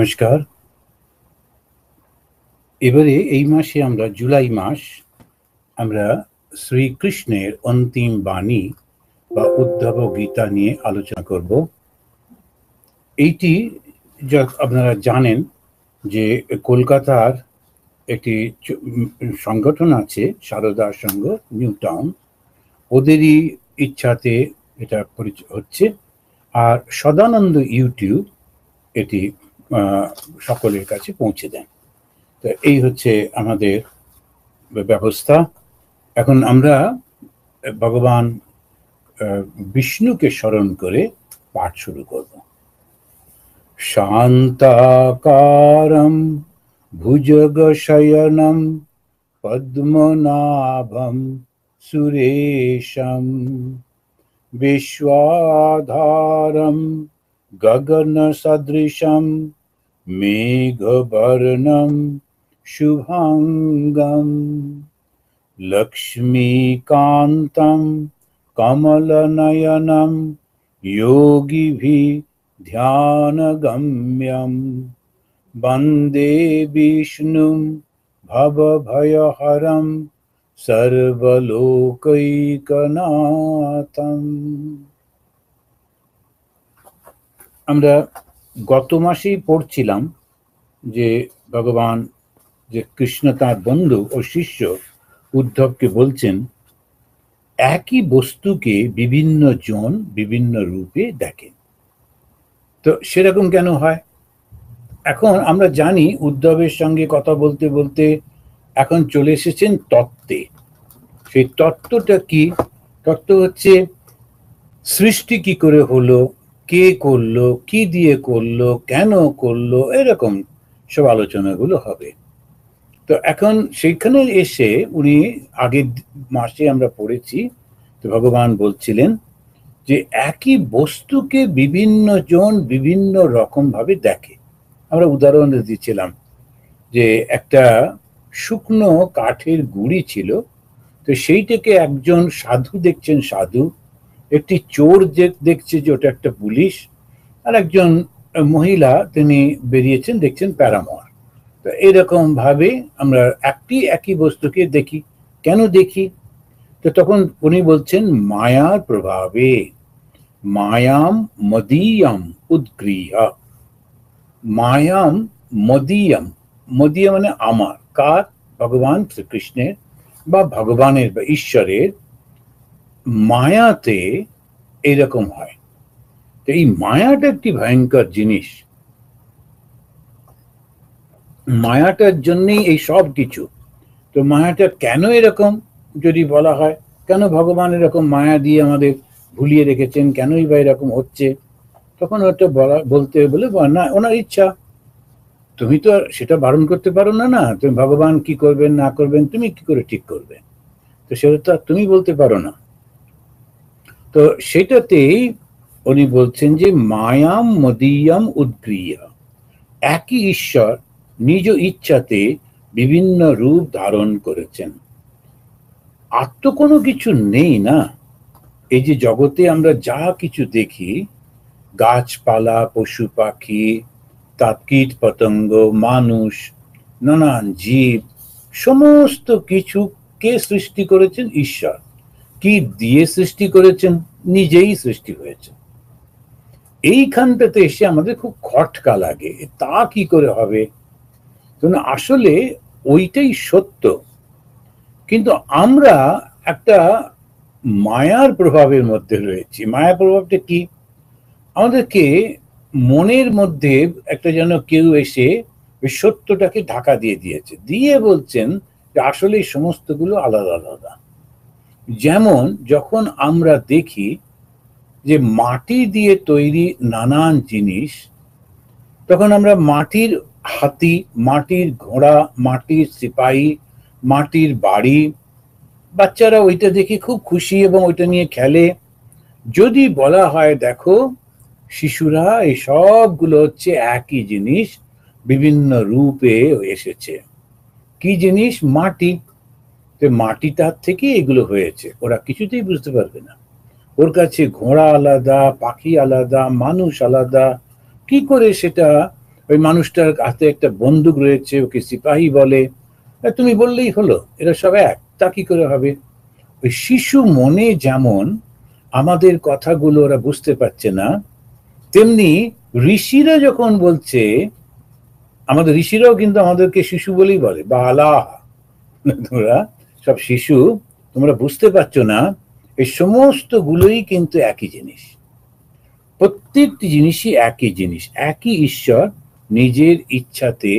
নমস্কার। এবারে এই মাসে আমরা জুলাই মাস আমরা শ্রীকৃষ্ণের অন্তিম বাণী বা উদ্ধব গীতা নিয়ে আলোচনা করব। এইটি যা আপনারা জানেন যে কলকাতার একটি সংগঠন আছে সারদা সংঘ নিউ টাউন, ওদেরই ইচ্ছাতে এটা হচ্ছে। আর সদানন্দ ইউটিউব এটি সকলের কাছে পৌঁছে দেন। তো এই হচ্ছে আমাদের ব্যবস্থা। এখন আমরা ভগবান বিষ্ণুকে স্মরণ করে পাঠ শুরু করব। শান্তাকারম ভুজগশয়নম পদ্মনাভম সুরেশম বিশ্বাধারম গগন সদৃশম মেঘবর্ণম শুভাঙ্গম লক্ষ্মীকান্तं কমলনয়নম যোগীভিঃ ধ্যানগম্যম বন্দে বিষ্ণুম ভবভয়হরম সর্বলোকৈকনাথম। আমরা গত মাসেই পড়ছিলাম যে ভগবান যে কৃষ্ণ তার বন্ধু ও শিষ্য উদ্ধবকে বলছেন একই বস্তুকে বিভিন্ন জন বিভিন্ন রূপে দেখেন। তো সেরকম কেন হয়? এখন আমরা জানি উদ্ধবের সঙ্গে কথা বলতে বলতে এখন চলে এসেছেন তত্ত্বে। সেই তত্ত্বটা কি? তত্ত্ব হচ্ছে সৃষ্টি কি করে হলো, কে করলো, কি দিয়ে করলো, কেন করলো, এরকম সব আলোচনাগুলো হবে। তো এখন সেইখানে এসে উনি আগের মাসে আমরা পড়েছি, তো ভগবান বলছিলেন যে একই বস্তুকে বিভিন্ন জন বিভিন্ন রকম ভাবে দেখে। আমরা উদাহরণ দিচ্ছিলাম যে একটা শুকনো কাঠের গুঁড়ি ছিল, তো সেইটাকে একজন সাধু দেখছেন সাধু, একটি চোর দেখছে যে ওটা একটা পুলিশ, আর একজন মহিলা তিনি বেরিয়েছেন দেখছেন প্যারামর। তো এরকম ভাবে আমরা একই বস্তুকে দেখি। কেন দেখি? তো তখন উনি বলছেন মায়ার প্রভাবে, মায়াম মদীয়ম উদ্গৃহ্য। মায়াম মদীয়ম, মদীয় মানে আমার, কার? ভগবান শ্রীকৃষ্ণের বা ভগবানের বা ঈশ্বরের মায়াতে এরকম হয়। তো এই মায়াটা একটি ভয়ঙ্কর জিনিস। মায়াটার জন্যই এই সব কিছু। তো মায়াটা কেন এরকম যদি বলা হয়, কেন ভগবান এরকম মায়া দিয়ে আমাদের ভুলিয়ে রেখেছেন, কেনই বা এরকম হচ্ছে, তখন ওটা বলতে বলে না, ওনার ইচ্ছা, তুমি তো সেটা বারণ করতে পারো না। না, তুমি ভগবান কি করবেন না করবেন তুমি কি করে ঠিক করবে? তো সেটা তো তুমি বলতে পারো না। তো সেটাতেই উনি বলছেন যে মায়াম মদীয়ম উদ্গৃহ্য, একই ঈশ্বর নিজ ইচ্ছাতে বিভিন্ন রূপ ধারণ করেছেন। আর তো কোনো কিছু নেই না। এই যে জগতে আমরা যা কিছু দেখি, গাছপালা, পশু পাখি, কীট পতঙ্গ, মানুষ, নানান জীব, সমস্ত কিছু কে সৃষ্টি করেছেন? ঈশ্বর। কি দিয়ে সৃষ্টি করেছেন? নিজেই সৃষ্টি হয়েছে। এইখানটাতে এসে আমাদের খুব খটকা লাগে, তা কি করে হবে? আসলে ওইটাই সত্য, কিন্তু আমরা একটা মায়ার প্রভাবের মধ্যে রয়েছি। মায়ার প্রভাবটা কি? আমাদেরকে মনের মধ্যে একটা যেন কেউ এসে ওই সত্যটাকে ঢাকা দিয়ে দিয়েছে, দিয়ে বলছেন যে আসলে এই সমস্তগুলো আলাদা আলাদা। যেমন যখন আমরা দেখি যে মাটি দিয়ে তৈরি নানান জিনিস, তখন আমরা মাটির হাতি, মাটির ঘোড়া, মাটির সিপাহী, মাটির বাড়ি, বাচ্চারা ওইটা দেখে খুব খুশি এবং ওইটা নিয়ে খেলে। যদি বলা হয় দেখো শিশুরা, এই সবগুলো হচ্ছে একই জিনিস, বিভিন্ন রূপে এসেছে। কি জিনিস? মাটি। তো মাটিটার থেকে এগুলো হয়েছে, ওরা কিছুতেই বুঝতে পারবে না। ওর কাছে ঘোড়া আলাদা, পাখি আলাদা, মানুষ আলাদা, কি করে সেটা ওই মানুষটার হাতে একটা বন্দুক রয়েছে, ওকে সিপাহী বলে, তুমি বললেই হলো, এরা সব এক, তা কি করে হবে? ওই শিশু মনে যেমন আমাদের কথাগুলো ওরা বুঝতে পারছে না, তেমনি ঋষিরা যখন বলছে, আমাদের ঋষিরাও কিন্তু আমাদেরকে শিশু বলেই বলে, বালা, তোমরা সব শিশু, তোমরা বুঝতে পারছো না। এই সমস্ত গুলোই কিন্তু একই জিনিস, প্রত্যেকটি জিনিসই একই জিনিস, একই ঈশ্বর নিজের ইচ্ছাতে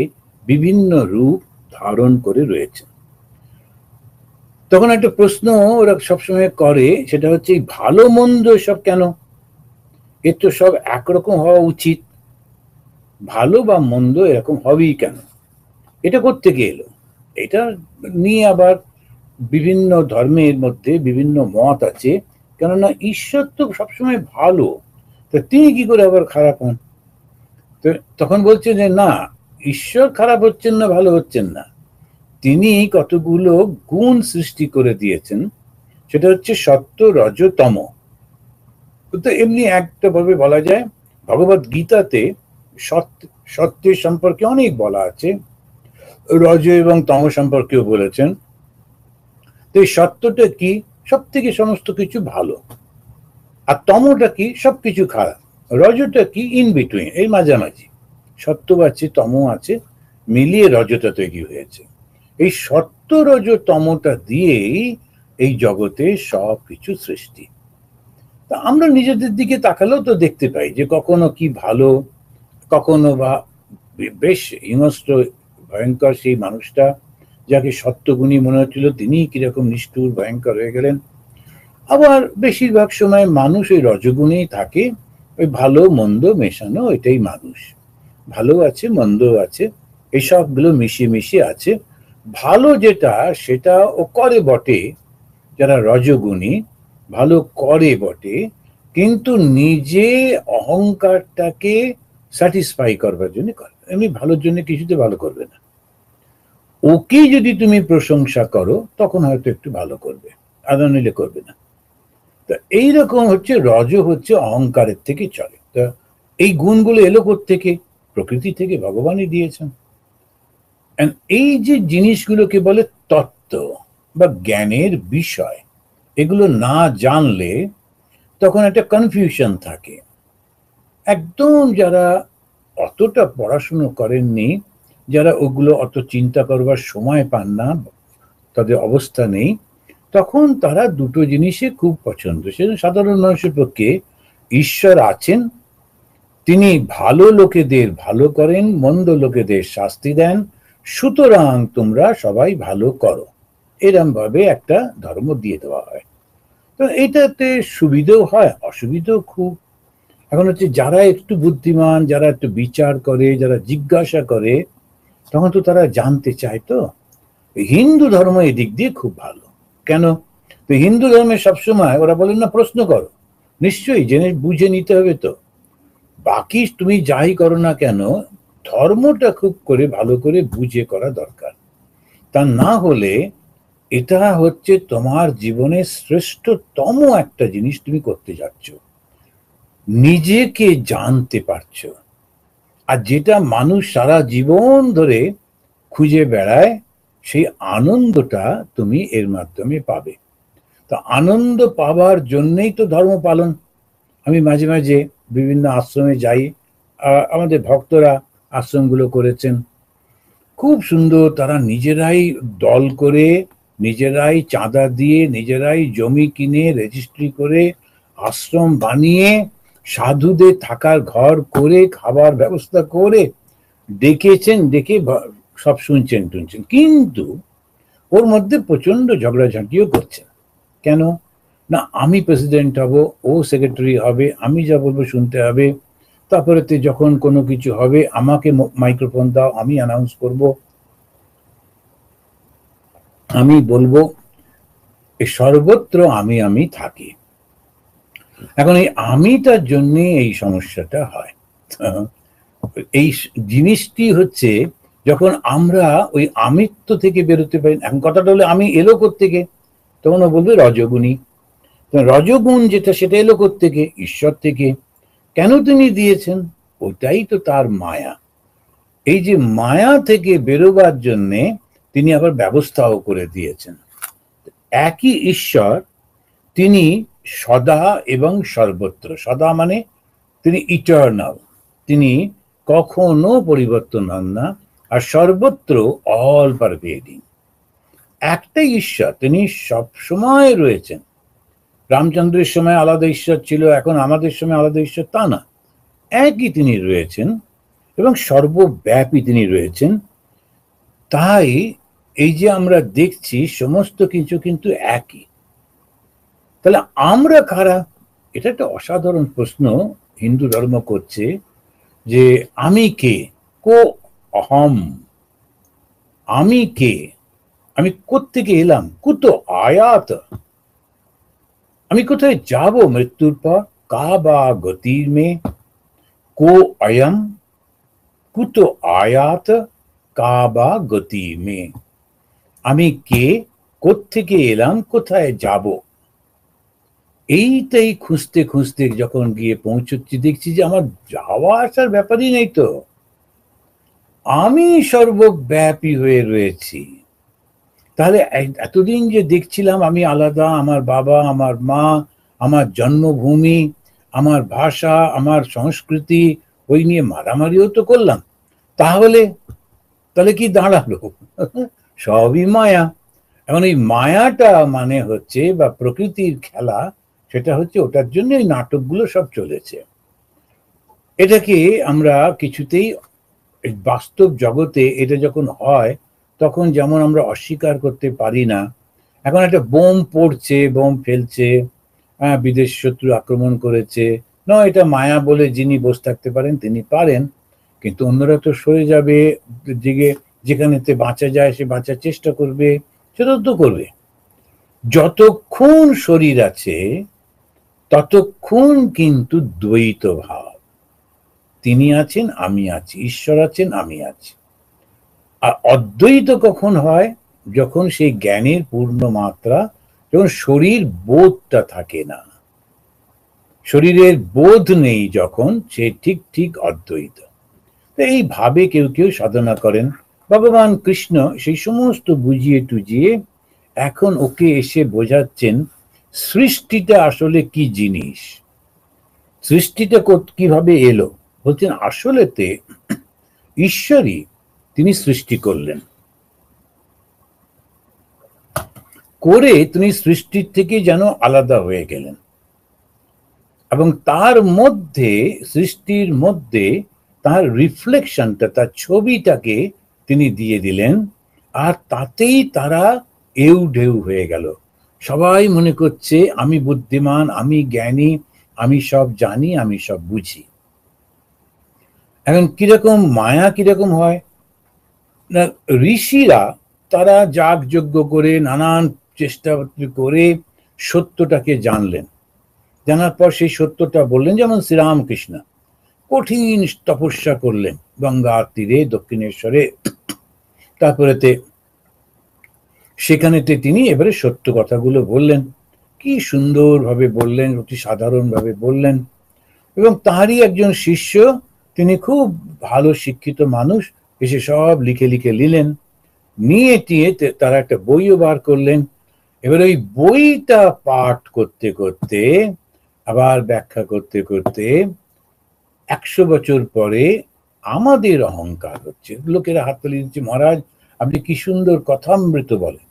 বিভিন্ন রূপ ধারণ করে রয়েছে। তখন একটা প্রশ্ন ওরা সবসময় করে, সেটা হচ্ছে এই ভালো মন্দ সব কেন? এর তো সব একরকম হওয়া উচিত, ভালো বা মন্দ এরকম হবেই কেন? এটা কোত্থেকে এলো? এটা নিয়ে আবার বিভিন্ন ধর্মের মধ্যে বিভিন্ন মত আছে, কেননা ঈশ্বর তো সবসময় ভালো, তো তিনি কি করে আবার খারাপ হন? তো তখন বলছে যে না, ঈশ্বর খারাপ হচ্ছেন না, ভালো হচ্ছেন না, তিনি কতগুলো গুণ সৃষ্টি করে দিয়েছেন, সেটা হচ্ছে সত্য, রজ, তম। তো এমনি একটা ভাবে বলা যায়, ভগবত গীতাতে সত্যের সম্পর্কে অনেক বলা আছে, রজ এবং তম সম্পর্কেও বলেছেন। তো এই সত্যটা কি? সব থেকে সমস্ত কিছু ভালো। আর তমটা কি? সবকিছু খারাপ। রজটা কি? ইন বিটুইন, এই মাঝামাঝি। সত্য আছে, তম আছে, মিলিয়ে রজটা তৈরি হয়েছে। এই সত্য, রজ, তমটা দিয়েই এই জগতে সব কিছু সৃষ্টি। তা আমরা নিজেদের দিকে তাকালেও তো দেখতে পাই যে কখনো কি ভালো, কখনো বা বেশ হিংস্র ভয়ঙ্কর সেই মানুষটা যাকে সত্যগুণী মনে হচ্ছিল, তিনি কিরকম নিষ্ঠুর ভয়ঙ্কর হয়ে গেলেন। আবার বেশিরভাগ সময় মানুষ ওই রজগুণেই থাকে, ওই ভালো মন্দ মেশানো, এটাই মানুষ। ভালো আছে, মন্দ আছে, এই সবগুলো মিশিয়ে মিশিয়ে আছে। ভালো যেটা সেটা ও করে বটে, যারা রজগুণী ভালো করে বটে, কিন্তু নিজে অহংকারটাকে স্যাটিসফাই করবার জন্য করে, এমনি ভালোর জন্য কিছুতে ভালো করবে না। ওকে যদি তুমি প্রশংসা করো তখন হয়তো একটু ভালো করবে, আদা নিলে করবে না। তা এইরকম হচ্ছে, রজ হচ্ছে অহংকারের থেকে চলে। তা এই গুণগুলো এলো থেকে? প্রকৃতি থেকে, ভগবানই দিয়েছেন। এই যে জিনিসগুলোকে বলে তত্ত্ব বা জ্ঞানের বিষয়, এগুলো না জানলে তখন একটা কনফিউশন থাকে। একদম যারা অতটা পড়াশুনো করেননি, যারা ওগুলো অত চিন্তা করবার সময় পান না, তাদের অবস্থা নেই, তখন তারা দুটো জিনিসে খুব পছন্দ। সেজন্য সাধারণ মানুষের পক্ষে ঈশ্বর আছেন, তিনি ভালো লোকেদের ভালো করেন, মন্দ লোকেদের শাস্তি দেন, সুতরাং তোমরা সবাই ভালো করো, এরম ভাবে একটা ধর্ম দিয়ে দেওয়া হয়। তো এটাতে সুবিধেও হয়, অসুবিধেও খুব। এখন হচ্ছে যারা একটু বুদ্ধিমান, যারা একটু বিচার করে, যারা জিজ্ঞাসা করে, তখন তো তারা জানতে চায়। তো হিন্দু ধর্ম এদিক দিয়ে খুব ভালো। কেন? তো হিন্দু ধর্মে সবসময় ওরা বলেন না, প্রশ্ন করো, নিশ্চয়ই জেনে বুঝে নিতে হবে। তো বাকি তুমি যাই করো না কেন, ধর্মটা খুব করে ভালো করে বুঝে করা দরকার। তা না হলে এটা হচ্ছে তোমার জীবনের শ্রেষ্ঠতম একটা জিনিস তুমি করতে যাচ্ছ, নিজেকে জানতে পারছো। আর যেটা মানুষ সারা জীবন ধরে খুঁজে বেড়ায়, সেই আনন্দটা তুমি এর মাধ্যমে পাবে। তো আনন্দ পাবার জন্যই তো ধর্ম পালন। আমি মাঝে মাঝে বিভিন্ন আশ্রমে যাই, আমাদের ভক্তরা আশ্রমগুলো করেছেন, খুব সুন্দর। তারা নিজেরাই দল করে, নিজেরাই চাঁদা দিয়ে, নিজেরাই জমি কিনে রেজিস্ট্রি করে আশ্রম বানিয়ে, সাধুদের থাকার ঘর করে, খাবার ব্যবস্থা করে ডেকেছেন, ডেকে সব শুনছেন টুনছেন, কিন্তু ওর মধ্যে প্রচন্ড ঝগড়াঝাঁটিও করছেন। কেন না? আমি প্রেসিডেন্ট হব, ও সেক্রেটারি হবে, আমি যা বলবো শুনতে হবে, তারপরে যখন কোনো কিছু হবে আমাকে মাইক্রোফোন দাও, আমি অ্যানাউন্স করব, আমি বলবো, সর্বত্র আমি আমি থাকি। এখন এই আমিটার জন্য এই সমস্যাটা হয়। এই জিনিসটি হচ্ছে, যখন আমরা ওই আমিত্ব থেকে বেরোতে পারি। এখন কথাটা হলো, আমি এলো থেকে? তখন ও বলবে রজগুণী। রজগুণ যেটা, সেটা এলো থেকে? ঈশ্বর থেকে। কেন তিনি দিয়েছেন? ওটাই তো তার মায়া। এই যে মায়া থেকে বেরোবার জন্যে তিনি আবার ব্যবস্থাও করে দিয়েছেন। একই ঈশ্বর, তিনি সদা এবং সর্বত্র। সদা মানে তিনি ইটার্নাল, তিনি কখনো পরিবর্তন হন না। আর সর্বত্র অল পারভেডিং। একটাই ঈশ্বর, তিনি সব সময় রয়েছেন। রামচন্দ্রের সময় আলাদা ঈশ্বর ছিল, এখন আমাদের সময় আলাদা ঈশ্বর তা না, একই তিনি রয়েছেন এবং সর্বব্যাপী তিনি রয়েছেন। তাই এই যে আমরা দেখছি সমস্ত কিছু কিন্তু একই। তাহলে আমরা কারা? এটা একটা অসাধারণ প্রশ্ন হিন্দু ধর্ম করছে, যে আমি কে, কো অহম, আমি কে, আমি কোত্থেকে এলাম, কুতো আয়াত, আমি কোথায় যাব মৃত্যুর পর, কা বা গতির মে, কো অয়ম, কুতো আয়াত, কা বা গতি মে। আমি কে, কোত্থেকে এলাম, কোথায় যাব, এইটাই খুঁজতে খুঁজতে যখন গিয়ে পৌঁছচ্ছি, দেখছি যে আমার যাওয়া আসার ব্যাপারই নেই তো, আমি সর্বব্যাপী হয়ে রয়েছি। তাহলে এতদিন যে দেখছিলাম আমি আলাদা, আমার বাবা, আমার মা, আমার জন্মভূমি, আমার ভাষা, আমার সংস্কৃতি, ওই নিয়ে মারামারিও তো করলাম, তাহলে তাহলে কি দাঁড়ালো? সবই মায়া। এখন এই মায়াটা মানে হচ্ছে, বা প্রকৃতির খেলা, সেটা হচ্ছে, ওটার জন্য এই নাটকগুলো সব চলেছে। এটাকে আমরা কিছুতেই বাস্তব জগতে এটা যখন হয় তখন যেমন আমরা অস্বীকার করতে পারি না। এখন একটা বোম পড়ছে, বোম ফেলছে, বিদেশ শত্রু আক্রমণ করেছে, না এটা মায়া বলে যিনি বসে থাকতে পারেন তিনি পারেন, কিন্তু অন্যরা তো সরে যাবে, দিকে যেখানেতে বাঁচা যায় সে বাঁচার চেষ্টা করবে, সেটা তো করবে। যতক্ষণ শরীর আছে ততক্ষণ কিন্তু দ্বৈত ভাব, তিনি আছেন আমি আছি, ঈশ্বর আছেন আমি আছি। আর অদ্বৈত কখন হয়? যখন সেই জ্ঞানের পূর্ণ মাত্রা, যখন শরীর বোধটা থাকে না, শরীরের বোধ নেই যখন, সে ঠিক ঠিক অদ্বৈত। এই ভাবে কেউ কেউ সাধনা করেন। ভগবান কৃষ্ণ সেই সমস্ত বুঝিয়ে টুজিয়ে এখন ওকে এসে বোঝাচ্ছেন সৃষ্টিটা আসলে কি জিনিস, সৃষ্টিটা কিভাবে এলো। বলছেন আসলেতে ঈশ্বরই তিনি সৃষ্টি করলেন, করে তিনি সৃষ্টির থেকে যেন আলাদা হয়ে গেলেন, এবং তার মধ্যে, সৃষ্টির মধ্যে তার রিফ্লেকশনটা, তার ছবিটাকে তিনি দিয়ে দিলেন। আর তাতেই তারা এউ ঢেউ হয়ে গেল। সবাই মনে করছে আমি বুদ্ধিমান, আমি জ্ঞানী, আমি সব জানি, আমি সব বুঝি। এখন কিরকম মায়া কিরকম হয় না, ঋষিরা তারা যাগযজ্ঞ করে নানান চেষ্টা করে সত্যটাকে জানলেন, জানার পর সেই সত্যটা বললেন। যেমন শ্রীরামকৃষ্ণ কঠিন তপস্যা করলেন গঙ্গার তীরে দক্ষিণেশ্বরে, তারপরেতে সেখানেতে তিনি এবারে সত্য কথাগুলো বললেন, কি সুন্দরভাবে বললেন, অতি সাধারণভাবে বললেন। এবং তারই একজন শিষ্য, তিনি খুব ভালো শিক্ষিত মানুষ, এসে সব লিখে লিখে নিলেন, নিয়ে টিয়ে তারা একটা বইও বার করলেন। এবার ওই বইটা পাঠ করতে করতে, আবার ব্যাখ্যা করতে করতে 100 বছর পরে আমাদের অহংকার হচ্ছে, লোকেরা হাততালি দিচ্ছে, মহারাজ আপনি কি সুন্দর কথামৃত বলেন।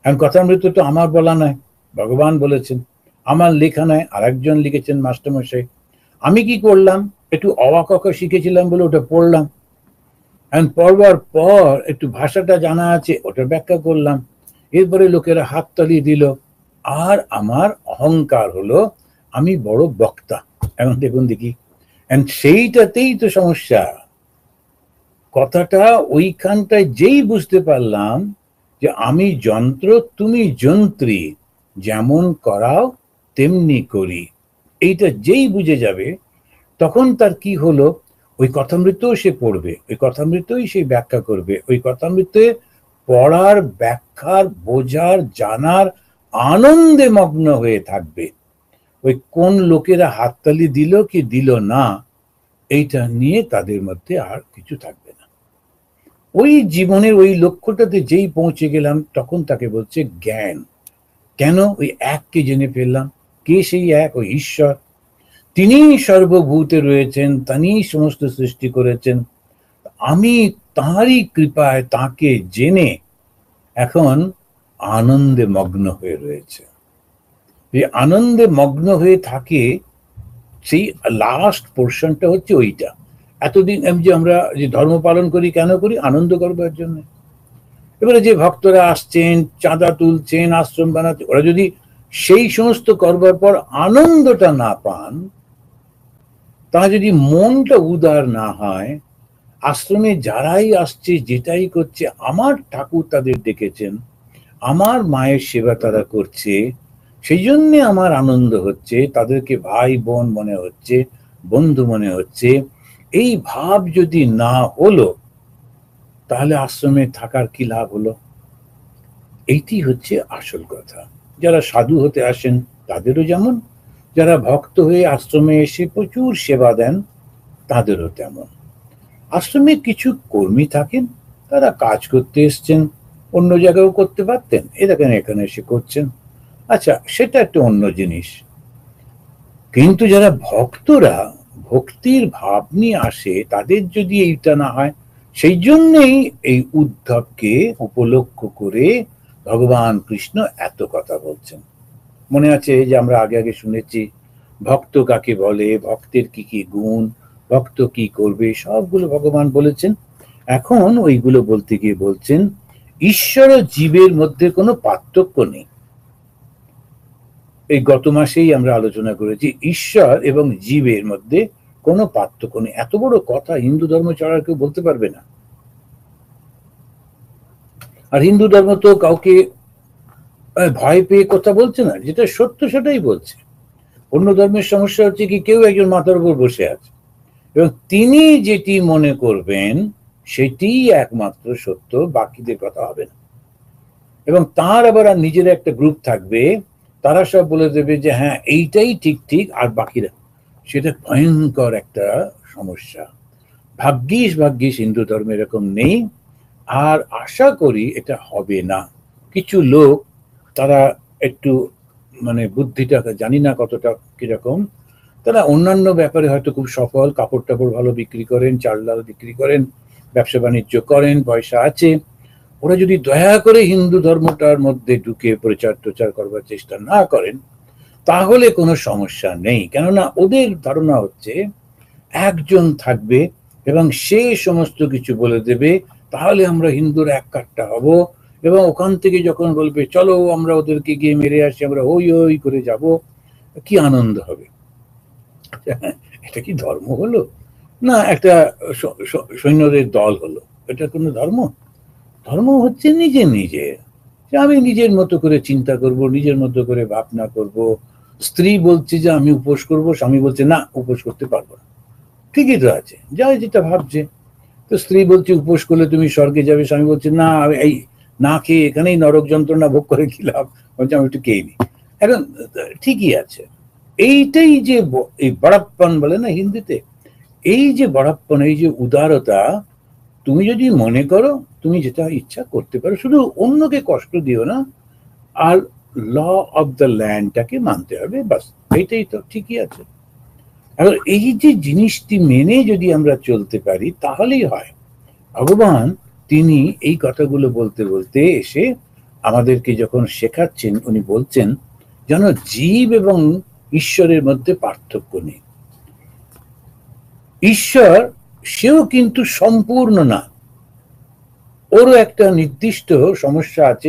এখন কথামৃত তো আমার বলা নয়, ভগবান বলেছেন, আমার লেখা নয়, আরেকজন লিখেছেন মাস্টারমশাই। আমি কি করলাম, একটু অবাক শিখেছিলাম বলে ওটা পড়লাম, এখন পড়বার পর একটু ভাষাটা জানা আছে, ওটা ব্যাখ্যা করলাম, এরপরে লোকেরা হাততালি দিল, আর আমার অহংকার হলো আমি বড় বক্তা। এখন দেখুন দেখি, সেইটাতেই তো সমস্যা। কথাটা ওইখানটায় যেই বুঝতে পারলাম যে আমি যন্ত্র তুমি যন্ত্রী, যেমন করাও তেমনি করি, এইটা যেই বুঝে যাবে তখন তার কি হলো, ওই কথামৃত সে পড়বে, ওই কথামৃতই সে ব্যাখ্যা করবে, ওই কথামৃতে পড়ার, ব্যাখ্যার, বোঝার, জানার আনন্দে মগ্ন হয়ে থাকবে। ওই কোন লোকেরা হাততালি দিল কি দিল না, এইটা নিয়ে তাদের মধ্যে আর কিছু থাকবে না। ওই জীবনের ওই লক্ষ্যটাতে যেই পৌঁছে গেলাম তখন তাকে বলছে জ্ঞান। কেন? ওই এককে জেনে ফেললাম। কে সেই এক? ওই ঈশ্বর। তিনি সর্বভূতে রয়েছেন, তিনি সমস্ত সৃষ্টি করেছেন। আমি তাঁরই কৃপায় তাকে জেনে এখন আনন্দে মগ্ন হয়ে রয়েছে। এই আনন্দে মগ্ন হয়ে থাকে, সেই লাস্ট পোর্শনটা হচ্ছে ওইটা। এতদিন যে আমরা যে ধর্ম পালন করি কেন করি? আনন্দ করবার জন্য। এবারে যে ভক্তরা আসছেন, চাঁদা তুলছেন, আশ্রম বানাতে, ওরা যদি সেই সমস্ত করবার পর আনন্দটা না পান, তা যদি মনটা উদার না হয়, আশ্রমে যারাই আসছে যেটাই করছে, আমার ঠাকুর তাদের ডেকেছেন, আমার মায়ের সেবা তারা করছে, সেই জন্যে আমার আনন্দ হচ্ছে, তাদেরকে ভাই বোন মনে হচ্ছে, বন্ধু মনে হচ্ছে, এই ভাব যদি না হলো তাহলে আশ্রমে থাকার কি লাভ হলো? এইটি হচ্ছে আসল কথা। যারা সাধু হতে আসেন তাদেরও যেমন, যারা ভক্ত হয়ে আশ্রমে এসে প্রচুর সেবা দেন তাদেরও তেমন। আশ্রমে কিছু কর্মী থাকেন, তারা কাজ করতে এসছেন, অন্য জায়গায়ও করতে পারতেন, এখানে এসে করছেন, আচ্ছা সেটা একটা অন্য জিনিস। কিন্তু যারা ভক্তরা ভক্তির ভাব নিয়ে আসে, তাদের যদি এইটা না হয়, সেই জন্যেই এই উদ্ধবকে উপলক্ষ করে ভগবান কৃষ্ণ এত কথা বলছেন। মনে আছে যে আমরা আগে আগে শুনেছি ভক্ত কাকে বলে, ভক্তের কি কি গুণ, ভক্ত কি করবে, সবগুলো ভগবান বলেছেন। এখন ওইগুলো বলতে গিয়ে বলছেন ঈশ্বর ও জীবের মধ্যে কোনো পার্থক্য নেই। এই গত মাসেই আমরা আলোচনা করেছি ঈশ্বর এবং জীবের মধ্যে কোনো পার্থক্য নেই। এত বড় কথা হিন্দু ধর্ম ছাড়া কেউ বলতে পারবে না। আর হিন্দু ধর্ম তো কাউকে ভয় পেয়ে কথা বলছে না, যেটা সত্য সেটাই বলছে। অন্য ধর্মের সমস্যা হচ্ছে কি, কেউ একজন মাথার উপর বসে আছে এবং তিনি যেটি মনে করবেন সেটি একমাত্র সত্য, বাকিদের কথা হবে না। এবং তার আবার আর নিজের একটা গ্রুপ থাকবে, তারা সব বলে দেবে যে হ্যাঁ এইটাই ঠিক ঠিক, আর বাকিরা, সেটা ভয়ঙ্কর একটা সমস্যা। ভাগ্যিস ভাগ্যিস হিন্দু ধর্ম এরকম নেই, আর আশা করি এটা হবে না। কিছু লোক তারা একটু মানে বুদ্ধিটা জানি না কতটা কিরকম, তারা অন্যান্য ব্যাপারে হয়তো খুব সফল, কাপড় টাপড় ভালো বিক্রি করেন, চাল ডাল বিক্রি করেন, ব্যবসা বাণিজ্য করেন, পয়সা আছে, ওরা যদি দয়া করে হিন্দু ধর্মটার মধ্যে ঢুকে প্রচার টোচার করবার চেষ্টা না করেন তাহলে কোনো সমস্যা নেই। কেননা ওদের ধারণা হচ্ছে একজন থাকবে এবং সে সমস্ত কিছু বলে দেবে, তাহলে আমরা হিন্দুরা এক কাট্টা হব, এবং ওখান থেকে যখন বলবে চলো আমরা ওদেরকে গিয়ে মেরে আসি, আমরা হই হই করে যাব, কি আনন্দ হবে। এটা কি ধর্ম হলো? না একটা সৈন্যদের দল হলো, এটা কোনো ধর্ম? ধর্ম হচ্ছে নিজে নিজে, যে আমি নিজের মতো করে চিন্তা করব, নিজের মতো করে ভাবনা করব। স্ত্রী বলছে যে আমি উপোস করব, স্বামী বলছে না উপোস করতে পারবো না, ঠিকই তো আছে, যাই যেটা ভাবছে। তো স্ত্রী বলছে উপোস করলে তুমি স্বর্গে যাবে, স্বামী বলছে না এই না খেয়ে এখানেই নরক যন্ত্রণা ভোগ করে কি লাভ, বলছে আমি একটু খেয়ে নি। এখন ঠিকই আছে। এইটাই যে এই বড়াপ্পন বলে না হিন্দিতে, এই যে বড়াপ্পন, এই যে উদারতা, তুমি যদি মনে করো তুমি যেটা ইচ্ছা করতে পারো, শুধু অন্যকে কষ্ট দিও না, আর ল অফ দ্য ল্যান্ডটাকে মানতে হবে, বাস, এইটাই তো ঠিকই আছে। এখন এই যে জিনিসটি মেনে যদি আমরা চলতে পারি তাহলেই হয়। ভগবান তিনি এই কথাগুলো বলতে বলতে এসে আমাদেরকে যখন শেখাচ্ছেন, উনি বলছেন যেন জীব এবং ঈশ্বরের মধ্যে পার্থক্য নেই। ঈশ্বর সেও কিন্তু সম্পূর্ণ না, ওরও একটা নির্দিষ্ট সমস্যা আছে,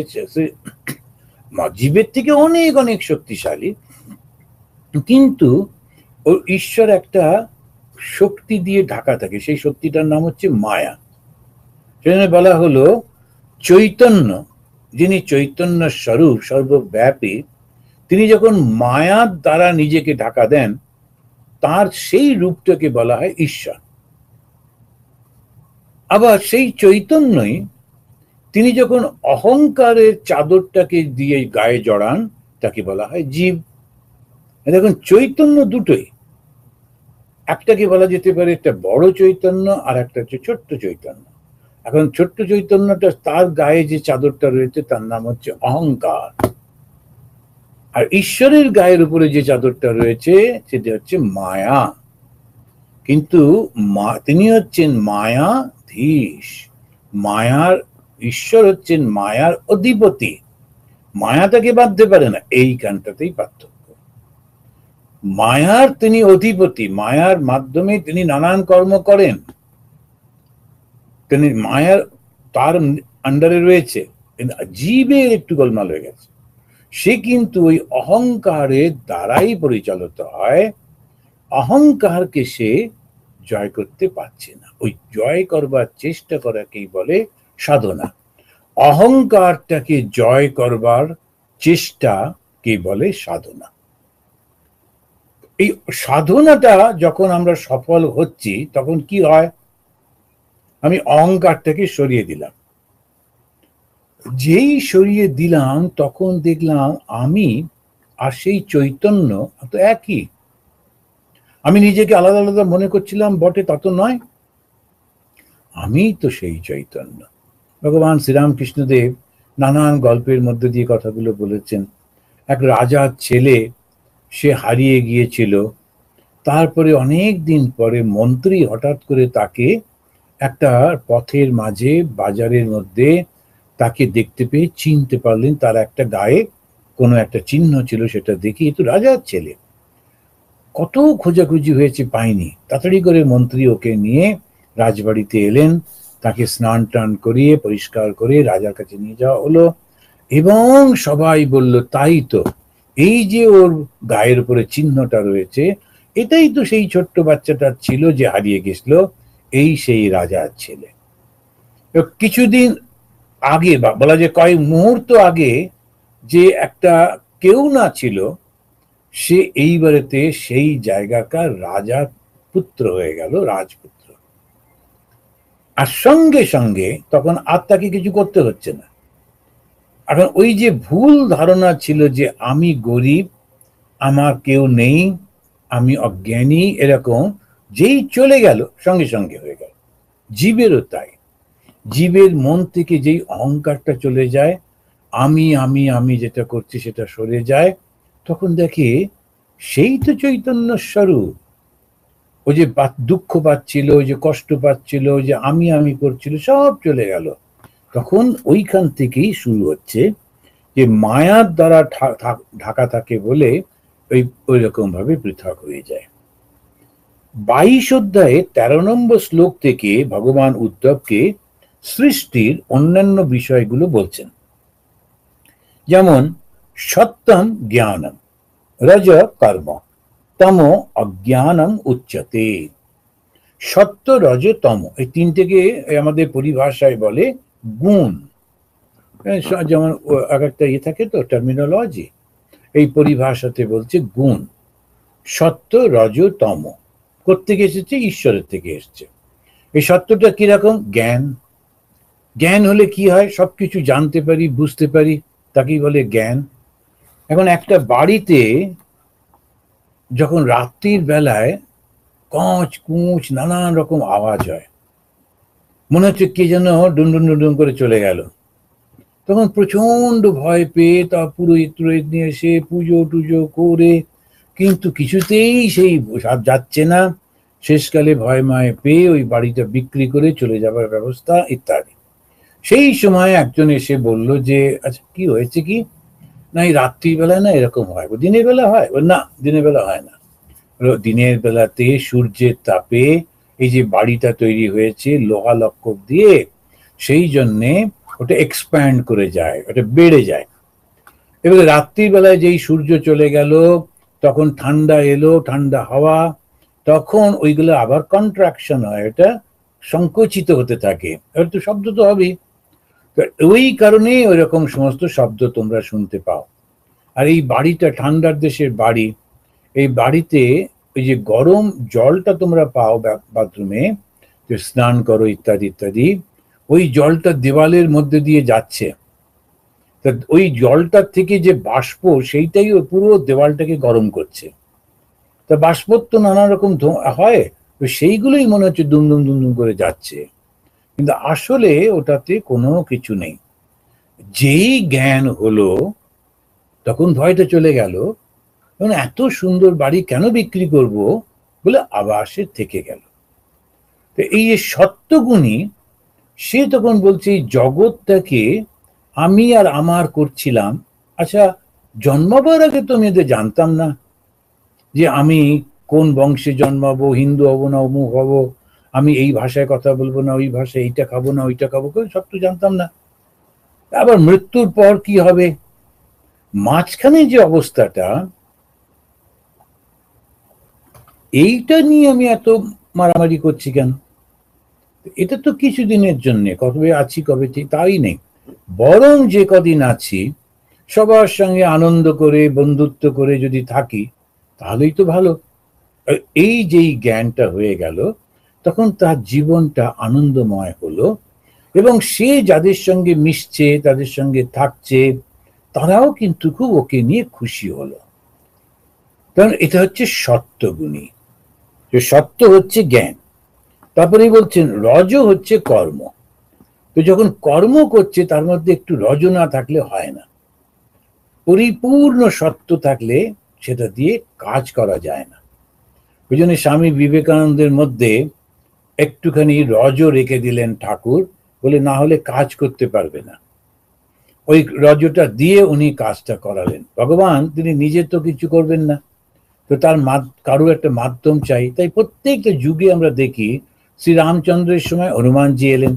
জীবের থেকে অনেক অনেক শক্তিশালী, কিন্তু ও ঈশ্বর একটা শক্তি দিয়ে ঢাকা থাকে, সেই শক্তিটার নাম হচ্ছে মায়া। সেজন্য বলা হলো চৈতন্য, যিনি চৈতন্য স্বরূপ সর্বব্যাপী, তিনি যখন মায়ার দ্বারা নিজেকে ঢাকা দেন, তার সেই রূপটাকে বলা হয় ঈশ্বর। আবার সেই চৈতন্যই তিনি যখন অহংকারের চাদরটাকে দিয়ে গায়ে জড়ান, তাকে বলা হয় জীব। দেখুন চৈতন্য দুটোই, একটাকে বলা যেতে পারে একটা বড় চৈতন্য, আর একটা হচ্ছে ছোট্ট চৈতন্য। এখন ছোট্ট চৈতন্যটা, তার গায়ে যে চাদরটা রয়েছে তার নাম হচ্ছে অহংকার, আর ঈশ্বরের গায়ের উপরে যে চাদরটা রয়েছে সেটা হচ্ছে মায়া। কিন্তু তিনি হচ্ছেন মায়াধীশ, মায়ার ঈশ্বর হচ্ছেন মায়ার অধিপতি, মায়া তাকে বাঁধতে পারে না, এইখানটাতেই পার্থক্য। মায়ার তিনি অধিপতি, মায়ার মাধ্যমে তিনি নানান কর্ম করেন, তিনি মায়ার তার আন্ডারে রয়েছে। জীবের একটু গোলমাল হয়ে গেছে, সে কিন্তু ওই অহংকারের দ্বারাই পরিচালিত হয়, অহংকারকে সে জয় করতে পারছে না। ওই জয় করবার চেষ্টা করাকেই বলে সাধনা, অহংকারটাকে জয় করবার চেষ্টাকে বলে সাধনা। এই সাধনাটা যখন আমরা সফল হচ্ছি তখন কি হয়, আমি অহংকারটাকে সরিয়ে দিলাম, যেই সরিয়ে দিলাম তখন দেখলাম আমি আর সেই চৈতন্য তো একই। আমি নিজেকে আলাদা আলাদা মনে করছিলাম বটে, তা তো নয়, আমি তো সেই চৈতন্য। ভগবান শ্রীরামকৃষ্ণদেব নানান গল্পের মধ্যে দিয়ে কথাগুলো বলেছেন। এক রাজার ছেলে, সে হারিয়ে গিয়েছিল, তারপরে অনেক দিন পরে মন্ত্রী হঠাৎ করে তাকে একটা পথের মাঝে বাজারের মধ্যে তাকে দেখতে পেয়ে চিনতে পারলেন, তার একটা গায়ে কোনো একটা চিহ্ন ছিল, সেটা দেখে তো রাজার ছেলে। কত খোঁজাখুঁজি হয়েছে, পায়নি, তাড়াতাড়ি করে মন্ত্রী ওকে নিয়ে রাজবাড়িতে এলেন, তাকে স্নান টান করিয়ে পরিষ্কার করে রাজার কাছে নিয়ে যাওয়া হলো, এবং সবাই বলল তাই তো, এই যে ওর গায়ের উপরে চিহ্নটা রয়েছে এটাই তো সেই ছোট্ট বাচ্চাটা ছিল যে হারিয়ে গেছিল, এই সেই রাজার ছেলে। কিছুদিন আগে বা বলা যায় কয়েক মুহূর্ত আগে যে একটা কেউ না ছিল, সে এইবারেতে সেই জায়গাকার রাজার পুত্র হয়ে গেল, রাজপুত্র। আর সঙ্গে সঙ্গে তখন আর তাকে কিছু করতে হচ্ছে না। এখন ওই যে ভুল ধারণা ছিল যে আমি গরিব, আমার কেউ নেই, আমি অজ্ঞানী, এরকম যেই চলে গেল সঙ্গে সঙ্গে হয়ে গেল। জীবেরও তাই, জীবের মন থেকে যেই অহংকারটা চলে যায়, আমি আমি আমি যেটা করছি সেটা সরে যায়, তখন দেখে সেই তো চৈতন্য স্বরূপ। ও যে দুঃখ পাচ্ছিল, ওই যে কষ্ট পাচ্ছিল, ওই যে আমি আমি করছিল, সব চলে গেল। তখন ওইখান থেকেই শুরু হচ্ছে যে মায়ার দ্বারা ঢাকা থাকে বলে ওই রকম ভাবে পৃথক হয়ে যায়। 22 অধ্যায়ে 13 নম্বর শ্লোক থেকে ভগবান উদ্ধবকে সৃষ্টির অন্যান্য বিষয়গুলো বলছেন, যেমন সত্যম জ্ঞানম, রজ কর্ম, তম অজ্ঞানম উচ্যতে। সত্য, রজ, তম, এই তিনটেকে আমাদের পরিভাষায় বলে গুণ। যেমন এক একটা থাকে তো টার্মিনোলজি, এই পরিভাষাতে বলছে গুণ। সত্য, রজ, তম কোত্থেকে এসেছে? ঈশ্বরের থেকে এসছে। এই সত্যটা কিরকম? জ্ঞান। জ্ঞান হলে কি হয়? সবকিছু জানতে পারি, বুঝতে পারি, তাকেই বলে জ্ঞান। এখন একটা বাড়িতে যখন রাত্রির বেলায় কচ কুচ নানান রকম আওয়াজ হয়, মনে হচ্ছে কে যেন ডুনডুন ডুনডুন করে চলে গেল, তখন প্রচন্ড ভয় পেয়ে তা পুরোহিত টুরোহিত নিয়ে এসে পুজো টুজো করে, কিন্তু কিছুতেই সেই যাচ্ছে না। শেষকালে ভয় মায় পেয়ে ওই বাড়িটা বিক্রি করে চলে যাবার ব্যবস্থা ইত্যাদি। সেই সময় একজন এসে বলল যে আচ্ছা কি হয়েছে কি না, এই রাত্রিবেলা না এরকম হয়, দিনের বেলা হয়? না, দিনের বেলা হয় না। দিনের বেলাতে সূর্যের তাপে এই যে বাড়িটা তৈরি হয়েছে লোহা লক্কর দিয়ে, সেই জন্যে ওটা এক্সপ্যান্ড করে যায়, ওটা বেড়ে যায়। এবারে রাত্রির বেলায় যেই সূর্য চলে গেল, তখন ঠান্ডা এলো, ঠান্ডা হাওয়া, তখন ওইগুলো আবার কন্ট্রাকশন হয়, এটা সংকুচিত হতে থাকে, এবার তো শব্দ তো হবেই। ওই কারণে ওই রকম সমস্ত শব্দ তোমরা শুনতে পাও। আর এই বাড়িটা ঠান্ডার দেশের বাড়ি, এই বাড়িতে ওই যে গরম জলটা তোমরা পাও বাথরুমে, যে স্নান করো ইত্যাদি ইত্যাদি, ওই জলটা দেওয়ালের মধ্যে দিয়ে যাচ্ছে, তা ওই জলটার থেকে যে বাষ্প সেইটাই পুরো দেওয়ালটাকে গরম করছে। তা বাষ্প তো নানা রকম হয়, সেইগুলোই মনে হচ্ছে দুমদুম দুমদুম করে যাচ্ছে। কিন্তু আসলে ওটাতে কোনো কিছু নেই। যেই জ্ঞান হলো তখন ভয়টা চলে গেল, এবং এত সুন্দর বাড়ি কেন বিক্রি করব বলে আবার সে থেকে গেল। তো এই যে সত্যগুণী, সে তখন বলছে এই জগৎটাকে আমি আর আমার করছিলাম। আচ্ছা, জন্মাবার আগে তো আমি এদের জানতাম না যে আমি কোন বংশে জন্মাবো, হিন্দু হব না অমুক হব, আমি এই ভাষায় কথা বলবো না ওই ভাষায়, এইটা খাবো না ওইটা খাবো, সব তো জানতাম না। আবার মৃত্যুর পর কি হবে, মাঝখানে যে অবস্থাটা, এইটা নিয়ে আমি এত মারামারি করছি কেন? এটা তো কিছুদিনের জন্য, কবে আছি কবে ঠিক তাই নেই, বরং যে কদিন আছি সবার সঙ্গে আনন্দ করে বন্ধুত্ব করে যদি থাকি তাহলেই তো ভালো। এই যেই জ্ঞানটা হয়ে গেল, তখন তার জীবনটা আনন্দময় হলো, এবং সে যাদের সঙ্গে মিশছে তাদের সঙ্গে থাকছে তারাও কিন্তু খুব ওকে নিয়ে খুশি হলো। কারণ এটা হচ্ছে সত্যগুণী। যে সত্য হচ্ছে জ্ঞান। তারপরেই বলছেন রজ হচ্ছে কর্ম। তো যখন কর্ম করছে তার মধ্যে একটু রজ না থাকলে হয় না। পরিপূর্ণ সত্য থাকলে সেটা দিয়ে কাজ করা যায় না। ওই জন্য স্বামী বিবেকানন্দের মধ্যে একটুখানি রজ রেখে দিলেন ঠাকুর, বলে না হলে কাজ করতে পারবে না। ওই রজটা দিয়ে উনি কাজটা করালেন। ভগবান তিনি নিজে তো কিছু করবেন না, তো তার কারো একটা মাধ্যম চাই। তাই প্রত্যেকটা যুগে আমরা দেখি, শ্রীরামচন্দ্রের সময় হনুমানজি এলেন,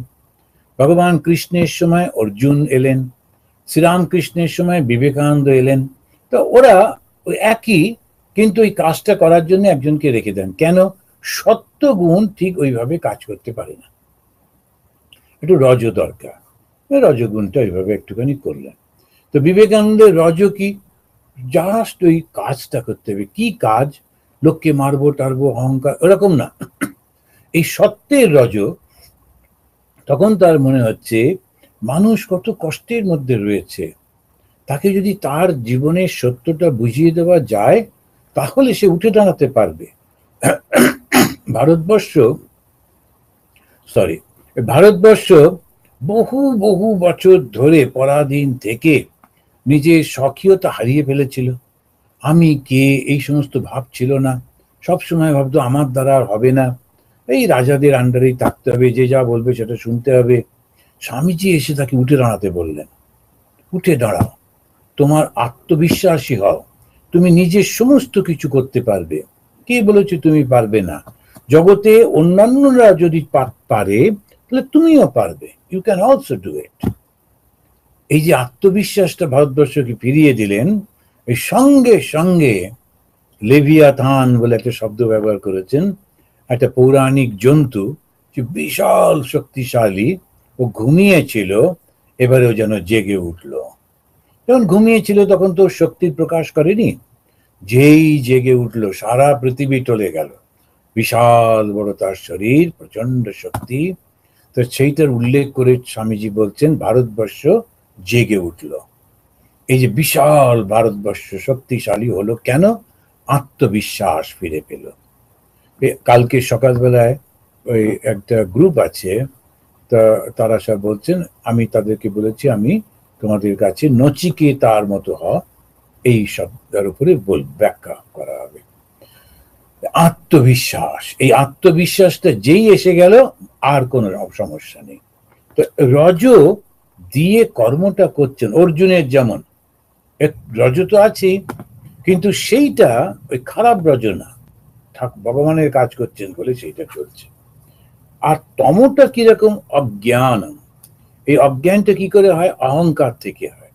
ভগবান কৃষ্ণের সময় অর্জুন এলেন, শ্রীরামকৃষ্ণের সময় বিবেকানন্দ এলেন। তো ওরা ওই একই, কিন্তু ওই কাজটা করার জন্য একজনকে রেখে দেন। কেন? সত্যগুণ ঠিক ওইভাবে কাজ করতে পারে না, একটু রজ দরকার। রজগুণটা ওইভাবে একটুখানি করলেন। তো বিবেকানন্দের রজ কি? জাস্ট ওই কাজটা করতে হবে। কি কাজ? লোককে মারবো টারবো অহংকার ওরকম না, এই সত্যের রজ। তখন তার মনে হচ্ছে মানুষ কত কষ্টের মধ্যে রয়েছে, তাকে যদি তার জীবনের সত্যটা বুঝিয়ে দেওয়া যায় তাহলে সে উঠে দাঁড়াতে পারবে। ভারতবর্ষ সরি ভারতবর্ষ বহু বহু বছর ধরে পরাধীন থেকে নিজের স্বকীয়তা হারিয়ে ফেলেছিল। আমি কে এই সমস্ত ভাবছিল না, সবসময় ভাবতো আমার দ্বারা আর হবে না, এই রাজাদের আন্ডারেই থাকতে হবে, যে যা বলবে সেটা শুনতে হবে। স্বামীজি এসে তাকে উঠে দাঁড়াতে বললেন, উঠে দাঁড়াও, তোমার আত্মবিশ্বাসী হও, তুমি নিজের সমস্ত কিছু করতে পারবে। কে বলেছে তুমি পারবে না? জগতে অন্যান্যরা যদি পারে তাহলে তুমিও পারবে, you can also do it. এই যে আত্মবিশ্বাসটা ভারতবর্ষকে ফিরিয়ে দিলেন, এই সঙ্গে সঙ্গে লেভিয়াথান বলে একটা শব্দ ব্যবহার করেছেন, একটা পৌরাণিক জন্তু, যে বিশাল শক্তিশালী, ও ঘুমিয়েছিল, এবারেও যেন জেগে উঠল। যখন ঘুমিয়েছিল তখন তো শক্তির প্রকাশ করেনি, যেই জেগে উঠল সারা পৃথিবী টলে গেল, বিশাল বড় তার শরীর, প্রচন্ড শক্তি। তো সেইটার উল্লেখ করে স্বামীজি বলছেন ভারতবর্ষ জেগে উঠল। এই যে বিশাল ভারতবর্ষ শক্তিশালী হলো কেন? আত্মবিশ্বাস ফিরে পেল। কালকে সকালবেলায় ওই একটা গ্রুপ আছে, তা তারা সব বলছেন, আমি তাদেরকে বলেছি আমি তোমাদের কাছে নচিকেতার মতো হ, এই শব্দের উপরে ব্যাখ্যা করা হবে। আত্মবিশ্বাস, এই আত্মবিশ্বাসটা যেই এসে গেল আর কোনো সমস্যা নেই। তো রজ দিয়ে কর্মটা করছেন অর্জুনের, যেমন রজ তো আছে, কিন্তু সেইটা ওই খারাপ রজ না, ভগবানের কাজ করছেন বলে সেইটা চলছে। আর তমটা কিরকম? অজ্ঞান। এই অজ্ঞানটা কি করে হয়? অহংকার থেকে হয়।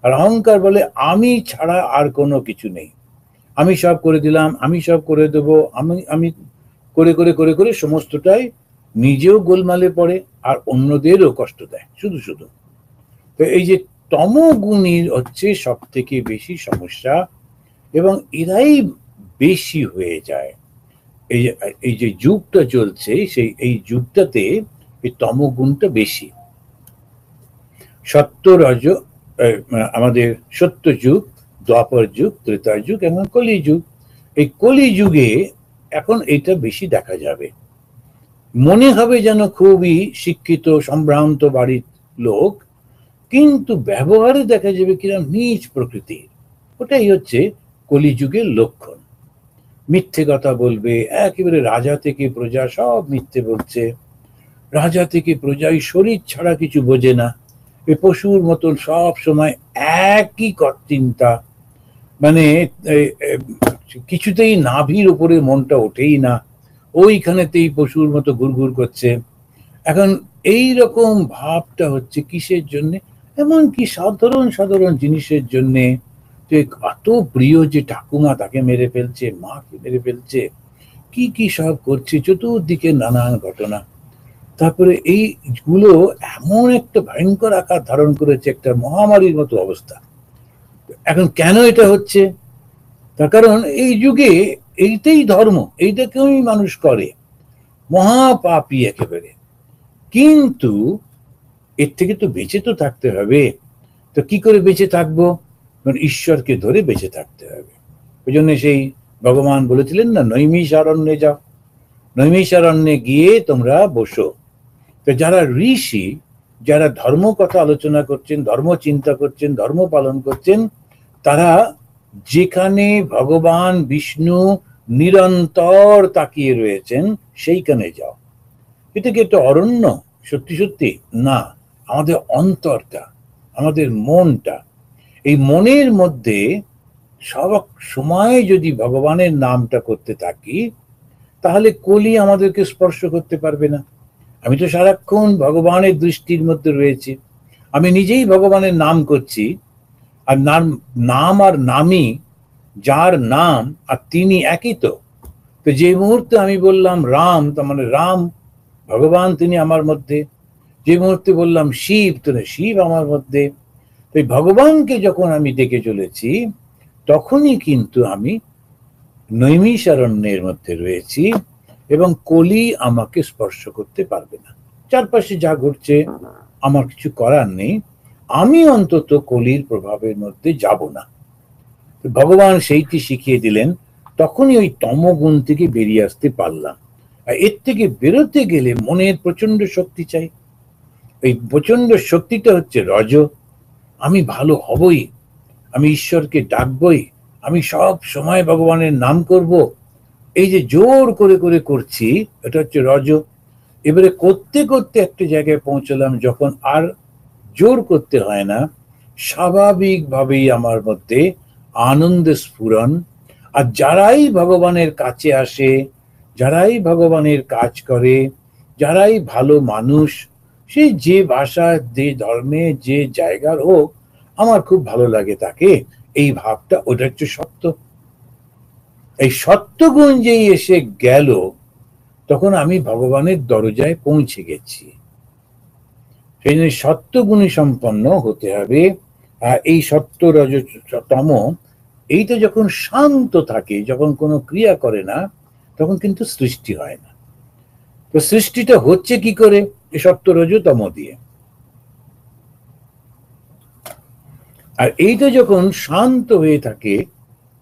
আর অহংকার বলে আমি ছাড়া আর কোনো কিছু নেই, আমি সব করে দিলাম, আমি সব করে দেবো, আমি আমি করে করে করে করে সমস্তটাই নিজেও গোলমালে পড়ে আর অন্যদেরও কষ্ট দেয় শুধু শুধু। তো এই যে তমগুণীর হচ্ছে সব থেকে বেশি সমস্যা, এবং এরাই বেশি হয়ে যায়। এই যে যুগটা চলছে, সেই এই যুগটাতে এই তমগুণটা বেশি। সত্য রজ, আমাদের সত্য যুগ, দ্বাপর যুগ, ত্রেতা যুগ এবং কলি যুগ। এই কলি যুগে এখন এটা বেশি দেখা যাবে। মনে হবে যেন খুবই শিক্ষিত সম্ভ্রান্ত বাড়ির লোক, কিন্তু ব্যবহারে দেখা যাবে কিরম নীচ প্রকৃতির। ওটাই হচ্ছে কলিযুগের লক্ষণ। মিথ্যে কথা বলবে, একেবারে রাজা থেকে প্রজা সব মিথ্যে বলছে। রাজা থেকে প্রজাই শরীর ছাড়া কিছু বোঝে না, এ পশুর মতন সব সময় একই চিন্তা, মানে কিছুতেই নাভির উপরে মনটা ওঠেই না, ওইখানেতেই পশুর মতো ঘুরঘুর করছে। এখন এই রকম ভাবটা হচ্ছে কিসের জন্য? এমনকি সাধারণ সাধারণ জিনিসের জন্যে, যে এত প্রিয় যে ঠাকুমা তাকে মেরে ফেলছে, মাকে মেরে ফেলছে, কি কি সব করছে, চতুর্দিকে নানান ঘটনা। তারপরে এইগুলো এমন একটা ভয়ঙ্কর আকার ধারণ করেছে, একটা মহামারীর মতো অবস্থা। এখন কেন এটা হচ্ছে? তার কারণ এই যুগে এইটাই ধর্ম, এইটাকেই মানুষ করে, মহাপাপী একেবারে। কিন্তু এর থেকে তো বেঁচে তো থাকতে হবে। তো কি করে বেঁচে থাকবো? ঈশ্বরকে ধরে বেঁচে থাকতে হবে। ওই জন্য সেই ভগবান বলেছিলেন না, নৈমিষারণ্যে যাও, নৈমিষারণ্যে গিয়ে তোমরা বসো। তো যারা ঋষি, যারা ধর্ম কথা আলোচনা করছেন, ধর্ম চিন্তা করছেন, ধর্ম পালন করছেন, তারা যেখানে ভগবান বিষ্ণু নিরন্তর তাকিয়ে রয়েছেন সেইখানে যাও। এটা কি একটা অরণ্য? সত্যি সত্যি না, আমাদের অন্তরটা, আমাদের মনটা, এই মনের মধ্যে সব সময় যদি ভগবানের নামটা করতে থাকি, তাহলে কলি আমাদেরকে স্পর্শ করতে পারবে না। আমি তো সারাক্ষণ ভগবানের দৃষ্টির মধ্যে রয়েছি, আমি নিজেই ভগবানের নাম করছি। আর নাম, নাম আর নামই, যার নাম আর তিনি একই তো। তো যে মুহূর্তে আমি বললাম রাম, তার মানে রাম ভগবান, তিনি আমার মধ্যে। যে মুহূর্তে বললাম শিব, তো শিব আমার মধ্যে। তো ভগবানকে যখন আমি ডেকে চলেছি, তখনই কিন্তু আমি নৈমিষারণ্যের মধ্যে রয়েছি, এবং কলি আমাকে স্পর্শ করতে পারবে না। চারপাশে যা ঘটছে আমার কিছু করার নেই, আমি অন্তত কলির প্রভাবের মধ্যে যাব না। ভগবান সেইটি শিখিয়ে দিলেন, তখনই ওই তমগুণ থেকে বেরিয়ে আসতে পারলাম। আর এর থেকে বেরোতে গেলে মনের প্রচন্ড শক্তি চাই। এই প্রচন্ড শক্তিটা হচ্ছে রজ। আমি ভালো হবই, আমি ঈশ্বরকে ডাকবই, আমি সব সময় ভগবানের নাম করব, এই যে জোর করে করে করছি, এটা হচ্ছে রজ। এবারে করতে করতে একটা জায়গায় পৌঁছলাম যখন আর জোর করতে হয় না, স্বাভাবিকভাবেই আমার মধ্যে আনন্দের স্ফুরণ। আর যারাই ভগবানের কাছে আসে, যারাই ভগবানের কাজ করে, যারাই ভালো মানুষ, সে যে ভাষা, যে ধর্মে, যে জায়গার হোক, আমার খুব ভালো লাগে তাকে, এই ভাবটা, ওটা হচ্ছে সত্য। এই সত্যগুণ যেই এসে গেল, তখন আমি ভগবানের দরজায় পৌঁছে গেছি। সেই জন্য সত্যগুণী সম্পন্ন হতে হবে। আর এই সত্য, রজ, তম, এইটা যখন শান্ত থাকে, যখন কোনো ক্রিয়া করে না, তখন কিন্তু সৃষ্টি হয় না। তো সৃষ্টিটা হচ্ছে কি করে? এই সত্য, রজ, তম দিয়ে। আর এইটা যখন শান্ত হয়ে থাকে,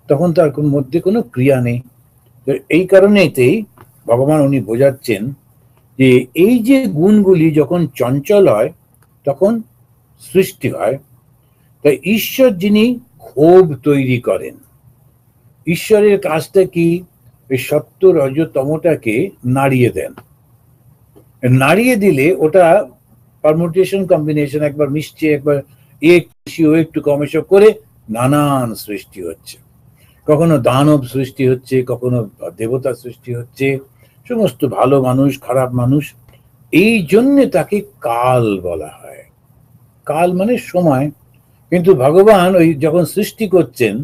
তখন তার মধ্যে কোনো ক্রিয়া নেই। এই কারণেতেই ভগবান উনি বোঝাচ্ছেন যে এই যে গুণগুলি যখন চঞ্চল হয়, তখন সৃষ্টি হয়। তাই ঈশ্বর যিনি ক্ষোভ তৈরি করেন, ঈশ্বরের কাজটা কি? এই সত্য, রজ, তমটাকে নাড়িয়ে দেন। নাড়িয়ে দিলে ওটা পারমুটেশন, কম্বিনেশন, একবার মিশছে, একবার বেশি, ও একটু কম, এসব করে নানান সৃষ্টি হচ্ছে। কখনো দানব সৃষ্টি হচ্ছে, কখনো দেবতা সৃষ্টি হচ্ছে, সমস্ত ভালো মানুষ, খারাপ মানুষ। এই জন্য তাকে কাল বলা হয়। কাল মানে সময়। কিন্তু ভগবান ওই যখন সৃষ্টি করছেন,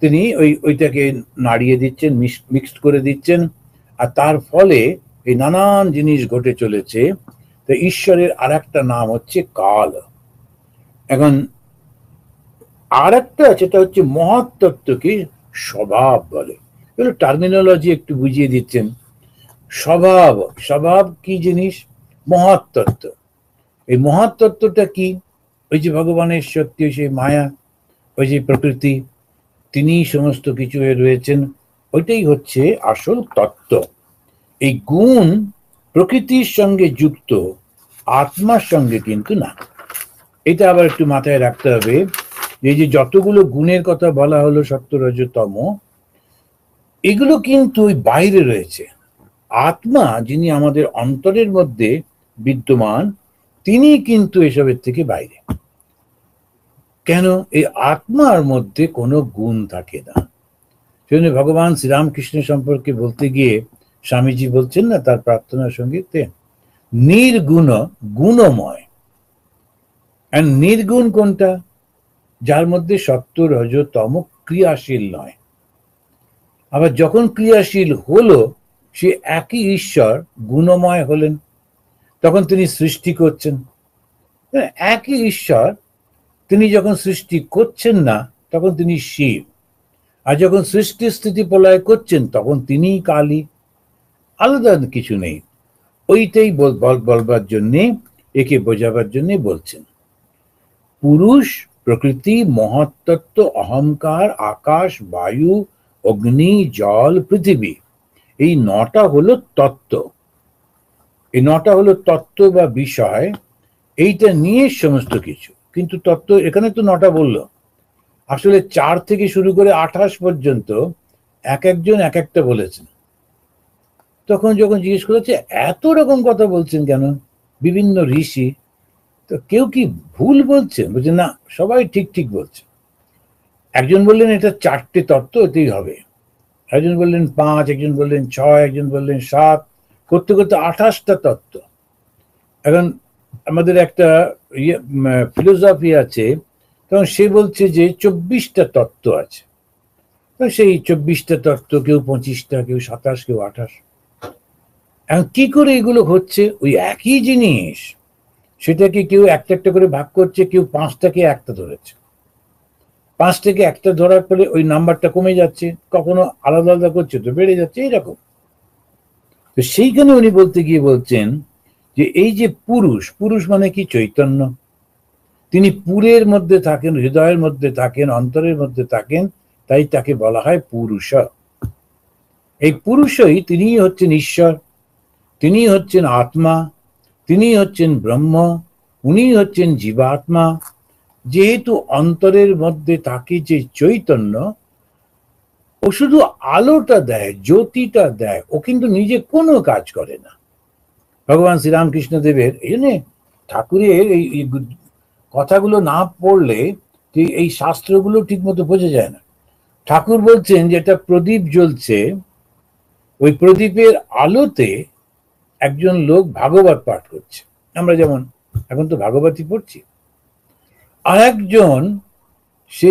তিনি ওইটাকে নাড়িয়ে দিচ্ছেন, মিক্সড করে দিচ্ছেন, আর তার ফলে এই নানান জিনিস ঘটে চলেছে। তো ঈশ্বরের আর একটা নাম হচ্ছে কাল। এখন আর একটা, সেটা হচ্ছে মহাতত্ত্বকে স্বভাব বলে। এগুলো টার্মিনোলজি একটু বুঝিয়ে দিচ্ছেন। স্বভাব, স্বভাব কি জিনিস? মহাতত্ত্ব। এই মহাতত্ত্বটা কি? ওই যে ভগবানের শক্তি, সেই মায়া, ওই যে প্রকৃতি, তিনি সমস্ত কিছু রয়েছেন, ওইটাই হচ্ছে আসল তত্ত্ব। এই গুণ প্রকৃতির সঙ্গে যুক্ত, আত্মার সঙ্গে কিন্তু না। এটা আবার একটু মাথায় রাখতে হবে। এই যে যতগুলো গুণের কথা বলা হলো, সত্য রজ তম, এগুলো কিন্তু ওই বাইরে রয়েছে। আত্মা যিনি আমাদের অন্তরের মধ্যে বিদ্যমান, তিনি কিন্তু এসবের থেকে বাইরে। কেন? এই আত্মার মধ্যে কোনো গুণ থাকে না। সেজন্য ভগবান শ্রীরামকৃষ্ণ সম্পর্কে বলতে গিয়ে স্বামীজি বলছেন না তার প্রার্থনা সঙ্গীতে, নির্গুণ গুণময়। আর নির্গুণ কোনটা? যার মধ্যে সত্য রজ তম ক্রিয়াশীল নয়। আবার যখন ক্রিয়াশীল হলো, সে একই ঈশ্বর গুণময় হলেন, তখন তিনি সৃষ্টি করছেন। একই ঈশ্বর, তিনি যখন সৃষ্টি করছেন না তখন তিনি শিব, আর যখন সৃষ্টি স্থিতি প্রলয় করছেন তখন তিনি কালী। আলাদা কিছু নেই। ওইটাই বলবার জন্যে, একে বোঝাবার জন্য বলছেন। পুরুষ, প্রকৃতি, মহত্তত্ত্ব, অহংকার, আকাশ, বায়ু, অগ্নি, জল, পৃথিবী, এই 9টা হলো তত্ত্ব। এই 9টা হলো তত্ত্ব বা বিষয়। এইটা নিয়ে সমস্ত কিছু। কিন্তু তত্ত্ব এখানে তো 9টা বললো, আসলে 4 থেকে শুরু করে 28 পর্যন্ত এক একজন এক একটা বলেছেন। তখন যখন জিজ্ঞেস করেছে এত রকম কথা বলছেন কেন বিভিন্ন ঋষি, তো কেউ কি ভুল বলছেন? বলছে না, সবাই ঠিক ঠিক বলছে। একজন বললেন এটা 4টে তত্ত্ব, এতেই হবে। একজন বললেন 5, একজন বললেন 6, একজন বললেন 7, করতে করতে 28টা তত্ত্ব। এখন আমাদের একটা ফিলোসফি আছে, তখন সে বলছে যে 24টা তত্ত্ব আছে। তো সেই 24টা তত্ত্ব, কেউ 25টা, কেউ 27, কেউ 28। এখন কি করে এগুলো হচ্ছে? ওই একই জিনিস, সেটাকে কেউ একটা একটা করে ভাগ করছে, কেউ 5টাকে একটা ধরেছে। 5 থেকে একটা ধরার পরে ওই নাম্বারটা কমে যাচ্ছে, কখনো আলাদা আলাদা করছে তো বেড়ে যাচ্ছে, এইরকম। তো সেইখানে উনি বলতে গিয়ে বলছেন যে এই যে পুরুষ, পুরুষ মানে কি? চৈতন্য। তিনি পুরের মধ্যে থাকেন, হৃদয়ের মধ্যে থাকেন, অন্তরের মধ্যে থাকেন, তাই তাকে বলা হয় পুরুষ। এই পুরুষই তিনিই হচ্ছেন ঈশ্বর, তিনিই হচ্ছেন আত্মা, তিনিই হচ্ছেন ব্রহ্ম, উনিই হচ্ছেন জীবাত্মা। যেহেতু অন্তরের মধ্যে থাকে যে চৈতন্য, ও শুধু আলোটা দেয়, জ্যোতিটা দেয়, ও কিন্তু নিজে কোনো কাজ করে না। ভগবান শ্রীরামকৃষ্ণ দেবের এই জন্য ঠাকুরের এই কথাগুলো না পড়লে এই শাস্ত্রগুলো ঠিক মতো বোঝা যায় না। ঠাকুর বলছেন যে একটা প্রদীপ জ্বলছে, ওই প্রদীপের আলোতে একজন লোক ভাগবত পাঠ করছে, আমরা যেমন এখন তো ভাগবতই পড়ছি। আর একজন সে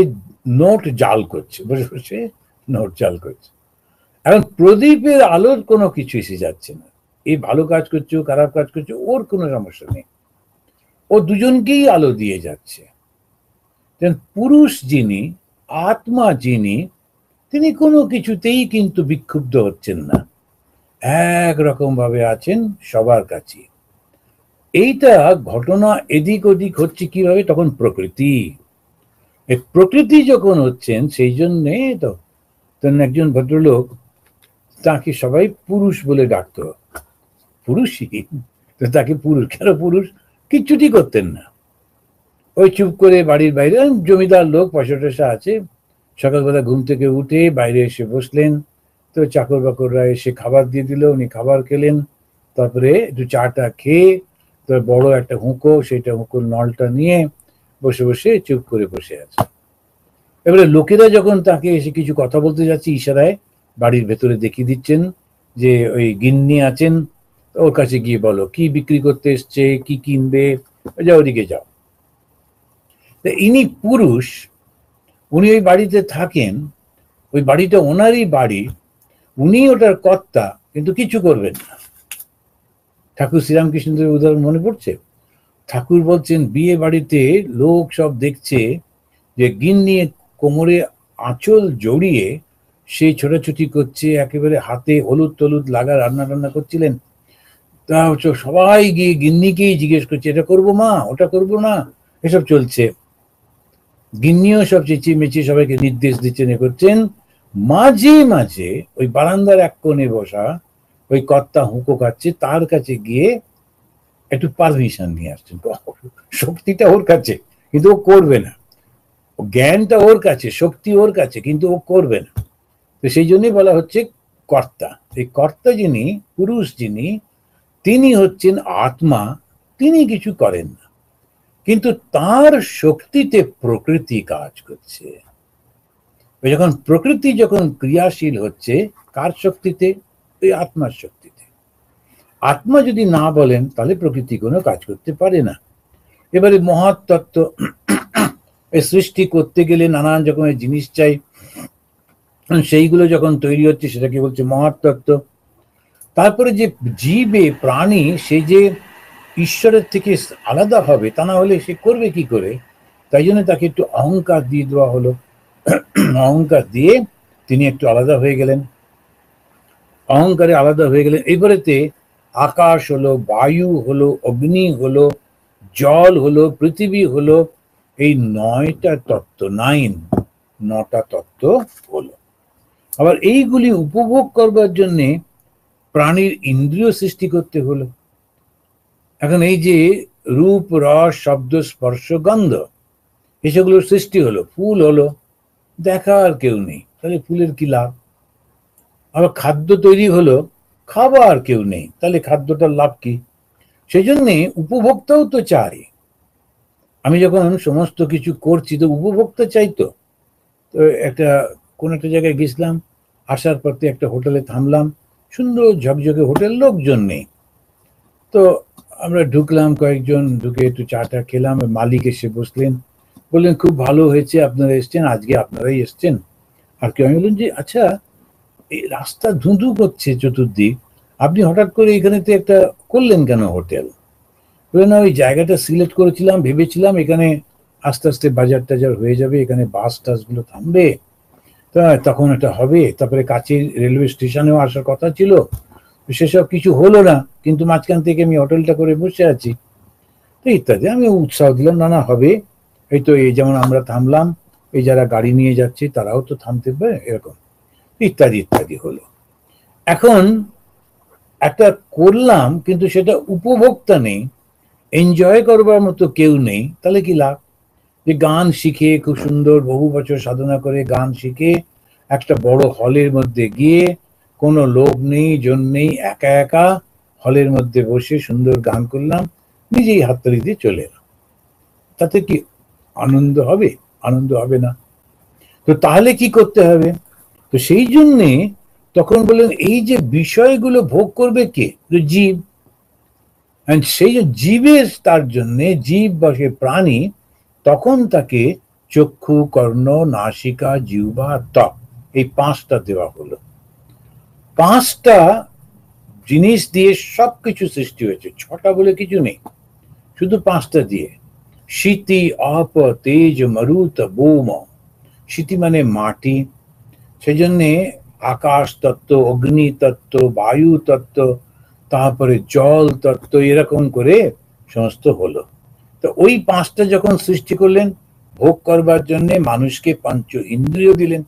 নোট জাল করছে, বসে বসে নোট জাল করছে। এখন প্রদীপের আলোর কোনো কিছু এসে যাচ্ছে না। এই ভালো কাজ করছে, খারাপ কাজ করছে, ওর কোনো সমস্যা নেই, ও দুজনকেই আলো দিয়ে যাচ্ছে। পুরুষ যিনি, আত্মা যিনি, তিনি কোনো কিছুতেই কিন্তু বিক্ষুব্ধ হচ্ছেন না, একরকম ভাবে আছেন সবার কাছে। এইটা ঘটনা এদিক ওদিক হচ্ছে কিভাবে? তখন প্রকৃতি, এই প্রকৃতি যখন হচ্ছেন, সেই জন্যে তো একজন ভদ্রলোক, তাকে সবাই পুরুষ বলে ডাকতো। পুরুষই তো, তাকে পুরুষ কেন? পুরুষ কিচ্ছুটি করতেন না, ওই চুপ করে বাড়ির বাইরে, জমিদার লোক, পয়সা টয়সা আছে, সকালবেলা ঘুম থেকে উঠে বাইরে এসে বসলেন, তো চাকর বাকররা এসে খাবার দিয়ে দিল, উনি খাবার খেলেন, তারপরে একটু চাটা খেয়ে তো বড় একটা হুঁকো, সেটা হুঁকোর নলটা নিয়ে বসে বসে চুপ করে বসে আছে। এবারে লোকেরা যখন তাকে এসে কিছু কথা বলতে যাচ্ছে, ইশারায় বাড়ির ভেতরে দেখিয়ে দিচ্ছেন যে ওই গিন্নি আছেন, ওর কাছে গিয়ে বলো কি বিক্রি করতে এসছে, কি কিনবে, যাও ওদিকে যাও। ইনি পুরুষ, উনি ওই বাড়িতে থাকেন, ওই বাড়িটা ওনারই বাড়ি, উনি ওটার কর্তা, কিন্তু কিছু করবেন না। ঠাকুর শ্রীরামকৃষ্ণদেবের উদাহরণ মনে পড়ছে। ঠাকুর বলছেন বিয়ে বাড়িতে লোক সব দেখছে যে গিন্নি কোমরে আঁচল জড়িয়ে সে ছোটাছুটি করছে, একেবারে হাতে হলুদ টলুদ লাগা রান্না টান্না করছিলেন। তা সবাই গিয়ে গিন্নিকেই জিজ্ঞেস করছে, এটা করবো মা, ওটা করবো না, এসব চলছে। গিন্নিও সব চেঁচিয়ে মেচিয়ে সবাইকে নির্দেশ দিচ্ছেন, এ করছেন। মাঝে মাঝে ওই বারান্দার এক কোণে বসা ওই কর্তা হুঁকো খাচ্ছে, তার কাছে গিয়ে একটু পারমিশন নিয়ে আসছেন। শক্তিটা ওর কাছে, কিন্তু ও করবে না। জ্ঞানটা ওর কাছে, শক্তি ওর কাছে, কিন্তু ও করবে না। তো সেই জন্যই বলা হচ্ছে কর্তা। এই কর্তা যিনি, পুরুষ যিনি, তিনি হচ্ছেন আত্মা। তিনি কিছু করেন না, কিন্তু তার শক্তিতে প্রকৃতি কাজ করছে। যখন প্রকৃতি যখন ক্রিয়াশীল হচ্ছে, কার শক্তিতে? ওই আত্মার শক্তিতে। আত্মা যদি না বলেন, তাহলে প্রকৃতি কোনো কাজ করতে পারে না। এবারে মহৎ তত্ত্ব, সৃষ্টি করতে গেলে নানান রকমের জিনিস চাই, সেইগুলো যখন তৈরি হচ্ছে সেটাকে বলছে মহৎ তত্ত্ব। তারপরে যে জীবে প্রাণী, সে যে ঈশ্বরের থেকে আলাদা হবে, তা না হলে সে করবে কি করে? তাই জন্য তাকে একটু অহংকার দিয়ে দেওয়া হলো। অহংকার দিয়ে তিনি একটু আলাদা হয়ে গেলেন, অহংকারে আলাদা হয়ে গেলেন। এবারেতে আকাশ হলো, বায়ু হলো, অগ্নি হলো, জল হলো, পৃথিবী হলো, এই 9টা তত্ত্ব, 9টা তত্ত্ব হলো। আবার এইগুলি উপভোগ করবার জন্য প্রাণীর ইন্দ্রিয় সৃষ্টি করতে হলো। এখন এই যে রূপ, রস, শব্দ, স্পর্শ, গন্ধ, এসবগুলোর সৃষ্টি হলো। ফুল হলো, দেখার কেউ নেই, তাহলে ফুলের কি লাভ? আবার খাদ্য তৈরি হলো, খাবার কেউ নেই, তাহলে খাদ্যটার লাভ কি? সেই জন্যে উপভোক্তাও তো চাই। আমি যখন সমস্ত কিছু করছি, তো উপভোক্তা চাই। তো একটা কোন একটা জায়গায় গেছিলাম, আসার পথে একটা হোটেলে থামলাম, সুন্দর ঝকঝকে হোটেল, লোকজন নেই। তো আমরা ঢুকলাম, কয়েকজন ঢুকে একটু চাটা খেলাম। মালিক এসে বসলেন, বললেন খুব ভালো হয়েছে আপনারা এসছেন, আজকে আপনারাই এসছেন। আর কি, আমি বললাম যে আচ্ছা, এই রাস্তা ধুঁধু করছে চতুর্দিক, আপনি হঠাৎ করে এখানে তো একটা করলেন কেন হোটেল? বলে না, ওই জায়গাটা সিলেক্ট করেছিলাম, ভেবেছিলাম এখানে আস্তে আস্তে বাজার টাজার হয়ে যাবে, এখানে বাস টাস গুলো থামবে, তখন এটা হবে। তারপরে কাছে রেলওয়ে স্টেশনেও আসার কথা ছিল, সেসব কিছু হলো না, কিন্তু মাঝখান থেকে আমি হোটেলটা করে বসে আছি, তো ইত্যাদি। আমি উৎসাহ দিলাম, না না হবে, এই তো এই যেমন আমরা থামলাম, এই যারা গাড়ি নিয়ে যাচ্ছে তারাও তো থামতে পারে, এরকম ইত্যাদি ইত্যাদি হলো। এখন একটা করলাম, কিন্তু সেটা উপভোক্তা নেই, এনজয় করবার মতো কেউ নেই, তাহলে কি লাভ? যে গান শিখে, খুব সুন্দর বহু বছর সাধনা করে গান শিখে একটা বড় হলের মধ্যে গিয়ে, কোনো লোক নেই, জন নেই, একা একা হলের মধ্যে বসে সুন্দর গান করলাম, নিজেই হাততালি দিয়ে চলে এলাম, তাতে কি আনন্দ হবে? আনন্দ হবে না। তো তাহলে কি করতে হবে? তো সেই জন্যে তখন বললেন, এই যে বিষয়গুলো ভোগ করবে কে? জীব। সেই যে জীবের, তার জন্যে জীব বা সে প্রাণী, তখন তাকে চক্ষু, কর্ণ, নাসিকা, জিহ্বা, ত্বক, এই 5টা দেওয়া হলো। 5টা জিনিস দিয়ে সবকিছু সৃষ্টি হয়েছে, 6টা বলে কিছু নেই, শুধু 5টা দিয়ে। শীতি, আপ, তেজ, মরুত, বোম। শীতি মানে মাটি, সেই জন্যে আকাশ তত্ত্ব, অগ্নি তত্ত্ব, বায়ু তত্ত্ব, তারপরে জল তত্ত্ব, এরকম করে সমস্ত হলো। তো ওই 5টা যখন সৃষ্টি করলেন, ভোগ করবার জন্য মানুষকে 5 ইন্দ্রিয় দিলেন।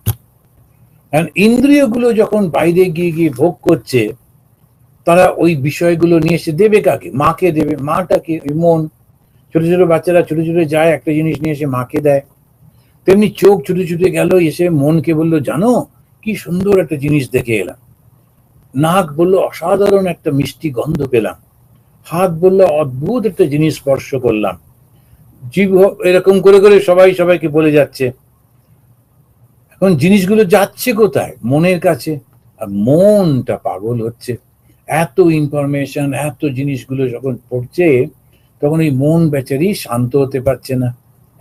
ইন্দ্রিয়গুলো যখন বাইরে গিয়ে গিয়ে ভোগ করছে, তারা ওই বিষয়গুলো নিয়ে এসে দেবে কাকে? মাকে দেবে। মাটাকে ওই মন। ছোট ছোট বাচ্চারা ছোট ছোট যায়, একটা জিনিস নিয়ে এসে মাকে দেয়। তেমনি চোখ ছুটে ছুটে গেল, এসে মনকে বললো, জানো কি সুন্দর একটা জিনিস দেখে এলাম। নাক বললো, অসাধারণ একটা মিষ্টি গন্ধ পেলাম। হাত বললো, অদ্ভুত একটা জিনিস স্পর্শ করলাম। জীব এরকম করে করে সবাই সবাইকে বলে যাচ্ছে। এখন জিনিসগুলো যাচ্ছে কোথায়? মনের কাছে। আর মনটা পাগল হচ্ছে, এত ইনফরমেশন, এত জিনিসগুলো যখন পড়ছে, তখন এই মন বেচারি শান্ত হতে পারছে না।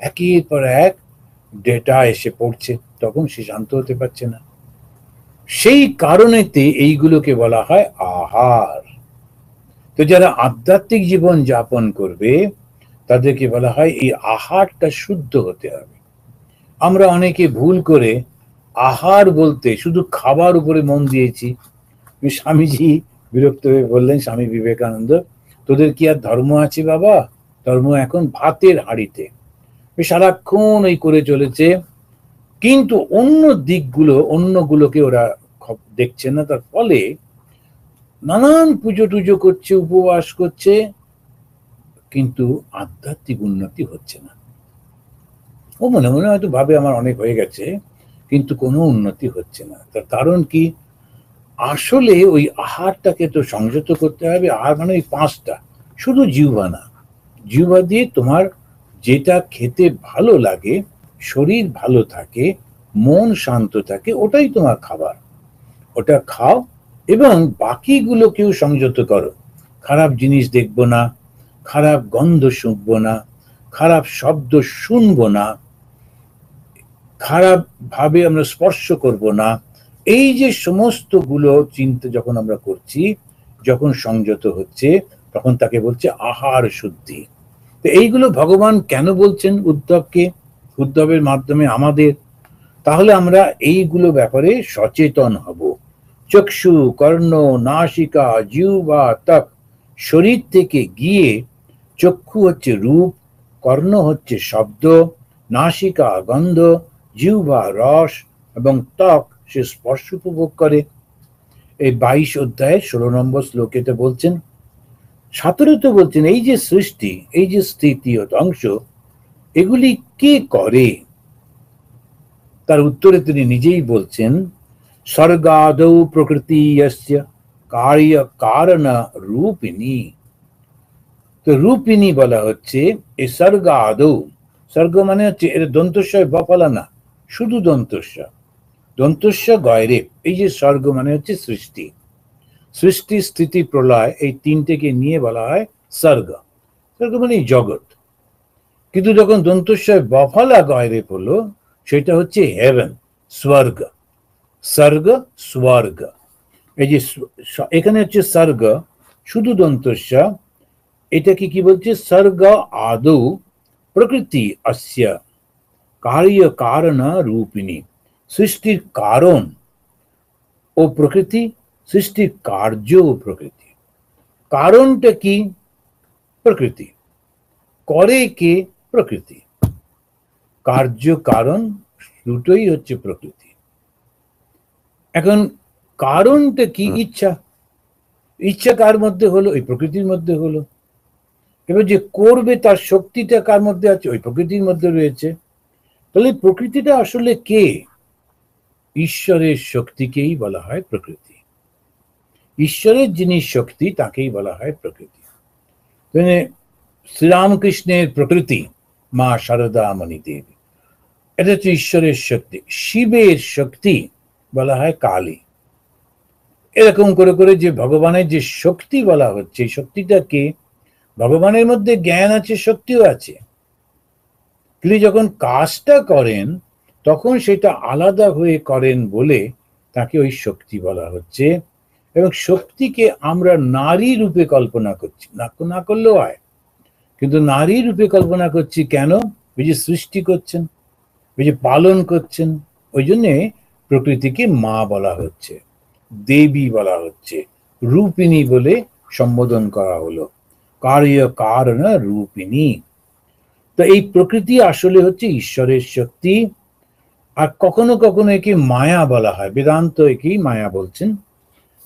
একের পর এক ডেটা এসে পড়ছে, তখন সে শান্ত হতে পারছে না। সেই কারণেতে এইগুলোকে বলা হয় আহার। তো যারা আধ্যাত্মিক জীবন যাপন করবে, তাদেরকে বলা হয় এই আহারটা শুদ্ধ হতে হবে। আমরা অনেকে ভুল করে আহার বলতে শুধু খাবার উপরে মন দিয়েছি। স্বামীজি বিরক্ত হয়ে বললেন, স্বামী বিবেকানন্দ, তোদের কি আর ধর্ম আছে বাবা? ধর্ম এখন ভাতের হাঁড়িতে, সারাক্ষণ এই করে চলেছে, কিন্তু অন্য দিকগুলো, অন্যগুলোকে ওরা দেখছে না। তার ফলে নানান পুজো টুজো করছে, উপবাস করছে, কিন্তু আধ্যাত্মিক উন্নতি হচ্ছে না। ও মনে মনে হয়তো ভাবে আমার অনেক হয়ে গেছে, কিন্তু কোনো উন্নতি হচ্ছে না। তার কারণ কি? আসলে ওই আহারটাকে তো সংযত করতে হবে। আর মানে ওই পাঁচটা, শুধু জিহ্বা না, জিহ্বা দিয়ে তোমার যেটা খেতে ভালো লাগে, শরীর ভালো থাকে, মন শান্ত থাকে, ওটাই তোমার খাবার। ওটা খাও এবং বাকিগুলোকেও সংযত করো। খারাপ জিনিস দেখবো না, খারাপ গন্ধ শুঁকবো না, খারাপ শব্দ শুনবো না, খারাপ ভাবে আমরা স্পর্শ করব না। এই যে সমস্ত গুলো চিন্তা যখন আমরা করছি, যখন সংযত হচ্ছে, তখন তাকে বলছে আহার শুদ্ধি। তো এইগুলো ভগবান কেন বলছেন উদ্ধবকে, উদ্ধবের মাধ্যমে আমাদের? তাহলে আমরা এইগুলো ব্যাপারে সচেতন হব। চক্ষু, কর্ণ, নাসিকা, জিহ্বা, ত্বক, শরীর থেকে গিয়ে চক্ষু হচ্ছে রূপ, কর্ণ হচ্ছে শব্দ, নাসিকা গন্ধ, জিহ্বা রস এবং ত্বক সে স্পর্শ উপভোগ করে। এই 22 অধ্যায়ের 16 নম্বর শ্লোকেতে বলছেন। 17তে বলছেন এই যে সৃষ্টি, এই যে স্থিতি ও ধ্বংস, এগুলি কে করে? তার উত্তরে তিনি নিজেই বলছেন, স্বর্গাদৌ প্রকৃতি ইয়স্য কার্য কারণ রূপিণী। তো রূপিণী বলা হচ্ছে এই স্বর্গাদৌ। স্বর্গ মানে হচ্ছে এর দন্তস্বয় বফলা না, শুধু দন্তস্ব, দন্তস্ব গয়রে। এই যে স্বর্গ মানে হচ্ছে সৃষ্টি, সৃষ্টি স্থিতি প্রলয়, এই তিনটেকে নিয়ে বলা হয় স্বর্গ। স্বর্গ মানে জগৎ। কিন্তু যখন দন্তস্বয় বফলা গয়রে পড়লো, সেটা হচ্ছে হেভেন, স্বর্গ। স্বর্গ, স্বর্গ। এই যে এখানে হচ্ছে স্বর্গ, শুধু দন্তস্ব। এটাকে কি বলছে? স্বর্গ আদৌ প্রকৃতি অস্য কার্য কারণ রূপিণী। সৃষ্টির কারণ ও প্রকৃতি, সৃষ্টির কার্য ও প্রকৃতি। কারণটা কি? প্রকৃতি। করে কে? প্রকৃতি। কার্য কারণ দুটোই হচ্ছে প্রকৃতি। এখন কারণটা কি? ইচ্ছা। ইচ্ছা কার মধ্যে হলো? ওই প্রকৃতির মধ্যে হলো। এবার যে করবে তার শক্তিটা কার মধ্যে আছে? ওই প্রকৃতির মধ্যে রয়েছে। তাহলে প্রকৃতিটা আসলে কে? ঈশ্বরের শক্তিকেই বলা হয় প্রকৃতি। ঈশ্বরের যিনি শক্তি, তাকেই বলা হয় প্রকৃতি। শ্রীরামকৃষ্ণের প্রকৃতি মা শারদা মণি দেবী, এটা হচ্ছে ঈশ্বরের শক্তি। শিবের শক্তি বলা হয় কালী। এরকম করে করে যে ভগবানের যে শক্তি বলা হচ্ছে, এই শক্তিটা কে? ভগবানের মধ্যে জ্ঞান আছে, শক্তিও আছে, তিনি যখন কাজটা করেন তখন সেটা আলাদা হয়ে করেন বলে তাকে ওই শক্তি বলা হচ্ছে। এবং শক্তিকে আমরা নারী রূপে কল্পনা করছি, না করলেও হয়, কিন্তু নারী রূপে কল্পনা করছি কেন? ওই যে সৃষ্টি করছেন, ওই যে পালন করছেন, ওই জন্যে প্রকৃতিকে মা বলা হচ্ছে, দেবী বলা হচ্ছে, রূপিণী বলে সম্বোধন করা হলো। কার্য কারণ রূপিণী। তো এই প্রকৃতি আসলে হচ্ছে ঈশ্বরের শক্তি। আর কখনো কখনো একে মায়া বলা হয়, বেদান্ত একেই মায়া বলছেন।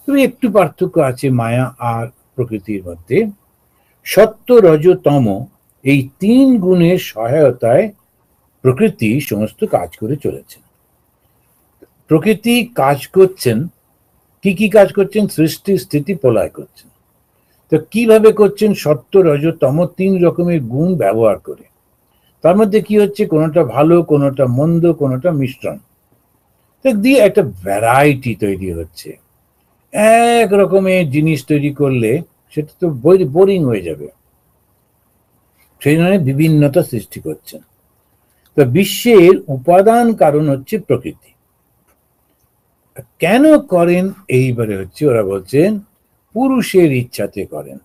তবে একটু পার্থক্য আছে মায়া আর প্রকৃতির মধ্যে। সত্য, রজ, তম এই তিন গুণের সহায়তায় প্রকৃতি সমস্ত কাজ করে চলেছেন। প্রকৃতি কাজ করছেন, কি কি কাজ করছেন? সৃষ্টি, স্থিতি, প্রলয় করছেন। তো কিভাবে করছেন? সত্য, রজ, তম তিন রকমের গুণ ব্যবহার করে। তার মধ্যে কি হচ্ছে? কোনোটা ভালো, কোনোটা মন্দ, কোনোটা মিশ্রণ দিয়ে একটা ভ্যারাইটি তৈরি হচ্ছে। এক রকমের জিনিস তৈরি করলে সেটা তো বোরিং হয়ে যাবে, সেই জন্য বিভিন্নতা সৃষ্টি করছেন। তো বিশ্বের উপাদান কারণ হচ্ছে প্রকৃতি। কেন করেন? এইবারে হচ্ছে ওরা বলছেন পুরুষের ইচ্ছাতে করেন।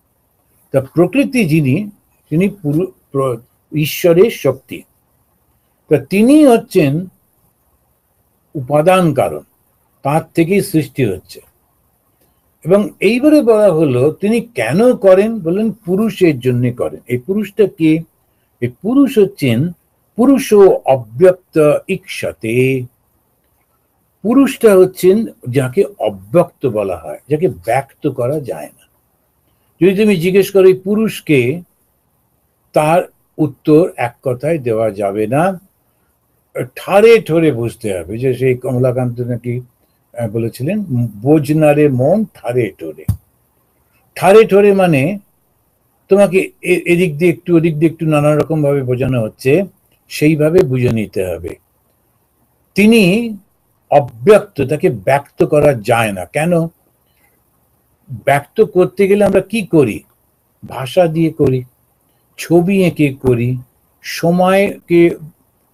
তা প্রকৃতি যিনি, তিনি ঈশ্বরের শক্তি, তা তিনি হচ্ছেন উপাদান কারণ, তার থেকেই সৃষ্টি হচ্ছে। এবং এইবারে বলা হলো তিনি কেন করেন? বললেন পুরুষের জন্য করেন। এই পুরুষটা কে? এই পুরুষ হচ্ছেন পুরুষ অব্যক্ত ইক্ষতে। পুরুষটা হচ্ছেন যাকে অব্যক্ত বলা হয়, যাকে ব্যক্ত করা যায় না। যদি তুমি জিজ্ঞেস করো এই পুরুষকে, তার উত্তর এক কথায় দেওয়া যাবে না, ঠারে ঠোরে বুঝতে হবে। যে সেই কমলাকান্ত নাকি বলেছিলেন, বোঝনারে মন ঠারে ঠোরে। ঠারে ঠোরে মানে তোমাকে এদিক দিয়ে একটু ওদিক দিয়ে একটু নানা রকম ভাবে বোঝানো হচ্ছে, সেইভাবে বুঝে নিতে হবে। তিনি অব্যক্ত, তাকে ব্যক্ত করা যায় না। কেন? ব্যক্ত করতে গেলে আমরা কি করি? ভাষা দিয়ে করি, ছবি এঁকে করি, সময়কে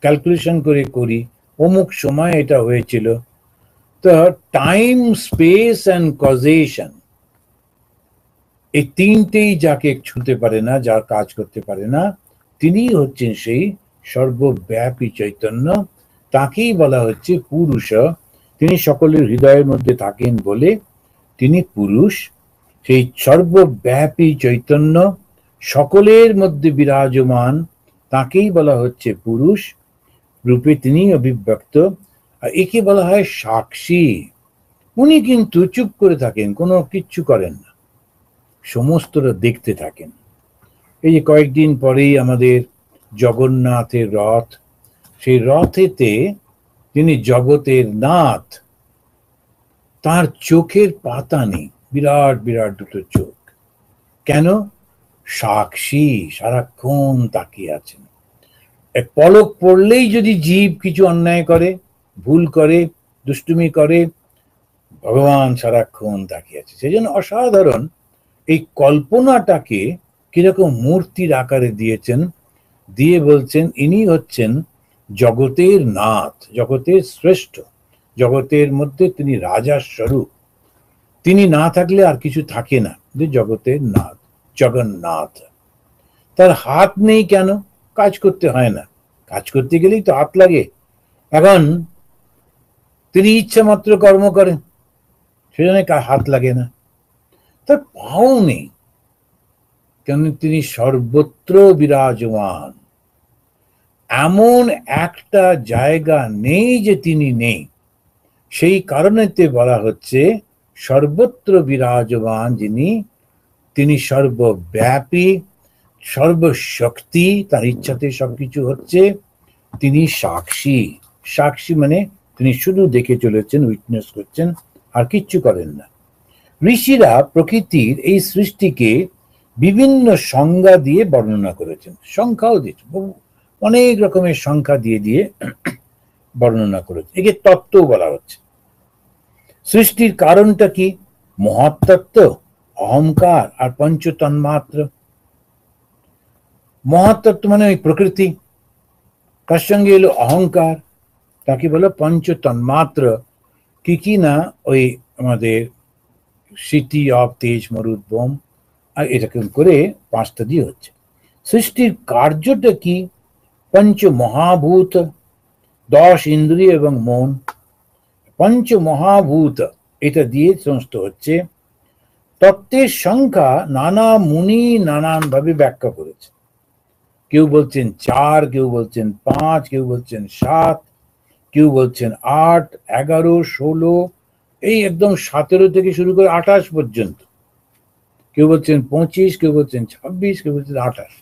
ক্যালকুলেশন করে করি, অমুক সময় এটা হয়েছিল। তো টাইম, স্পেস অ্যান্ড কজেশন, এই তিনটেই যাকে ছুঁতে পারে না, যার কাজ করতে পারে না, তিনি হচ্ছেন সেই সর্বব্যাপী চৈতন্য। তাকেই বলা হচ্ছে পুরুষ। তিনি সকলের হৃদয়ের মধ্যে থাকেন বলে তিনি পুরুষ। সেই সর্বব্যাপী চৈতন্য সকলের মধ্যে বিরাজমান, তাকেই বলা হচ্ছে পুরুষ রূপে তিনি অভিব্যক্ত। আর একে বলা হয় সাক্ষী। উনি কিন্তু চুপ করে থাকেন, কোনো কিচ্ছু করেন না, সমস্তটা দেখতে থাকেন। এই যে কয়েকদিন পরেই আমাদের জগন্নাথের রথ, সেই রথেতে তিনি জগতের নাথ, তার চোখের পাতা নেই, বিরাট বিরাট দুটো চোখ। কেন? সাক্ষী, সারাক্ষণ তাকিয়ে আছেন। এক পলক পড়লেই যদি জীব কিছু অন্যায় করে, ভুল করে, দুষ্টুমি করে, ভগবান সারাক্ষণ তাকিয়ে আছে। সেই জন্য অসাধারণ এই কল্পনাটাকে কিরকম মূর্তির আকারে দিয়েছেন, দিয়ে বলছেন ইনি হচ্ছেন জগতের নাথ, জগতের শ্রেষ্ঠ, জগতের মধ্যে তিনি রাজার স্বরূপ। তিনি না থাকলে আর কিছু থাকে না, যে জগতের নাথ জগন্নাথ। তার হাত নেই কেন? কাজ করতে হয় না, কাজ করতে গেলেই তো হাত লাগে। এখন তিনি ইচ্ছা মাত্র কর্ম করেন, সেজন্য হাত লাগে না। তার পাও নেই, কেন? তিনি সর্বত্র বিরাজমান। এমন একটা জায়গা নেই যে তিনি নেই। সেই কারণেতে বলা হচ্ছে সর্বত্র বিরাজমান যিনি, তিনি সর্বব্যাপী, সর্বশক্তি, তার ইচ্ছাতে সবকিছু হচ্ছে। তিনি সাক্ষী। সাক্ষী মানে তিনি শুধু দেখে চলেছেন, উইটনেস করছেন, আর কিচ্ছু করেন না। ঋষিরা প্রকৃতির এই সৃষ্টিকে বিভিন্ন সংজ্ঞা দিয়ে বর্ণনা করেছেন, সংখ্যাও দিয়েছেন, অনেক রকমের সংখ্যা দিয়ে দিয়ে বর্ণনা করেছেন। একে তত্ত্ব বলা হচ্ছে। সৃষ্টির কারণটা কি? মহত্তত্ত্ব, অহংকার আর পঞ্চতন্মাত্র। মহত্তত্ত্ব মানে ওই প্রকৃতি, তার সঙ্গে এলো অহংকার, তাকে বলো পঞ্চতন্মাত্র। কি কি না? ওই আমাদের সিটি অফ তেজ মরুদ বোম, আর এরকম করে পাঁচটা দিয়ে হচ্ছে। সৃষ্টির কার্যটা কি? পঞ্চ মহাভূত, 10 ইন্দ্রিয় এবং মন। পঞ্চ মহাভূত, এটা দিয়ে সমস্ত হচ্ছে। তত্ত্বের সংখ্যা নানা মুনি নানান ভাবে ব্যাখ্যা করেছে। কেউ বলছেন 4, কেউ বলছেন 5, কেউ বলছেন 7, কেউ বলছেন 8, 11, 16, এই একদম 17 থেকে শুরু করে 28 পর্যন্ত। কেউ বলছেন 25, কেউ বলছেন 26, কেউ বলছেন 28।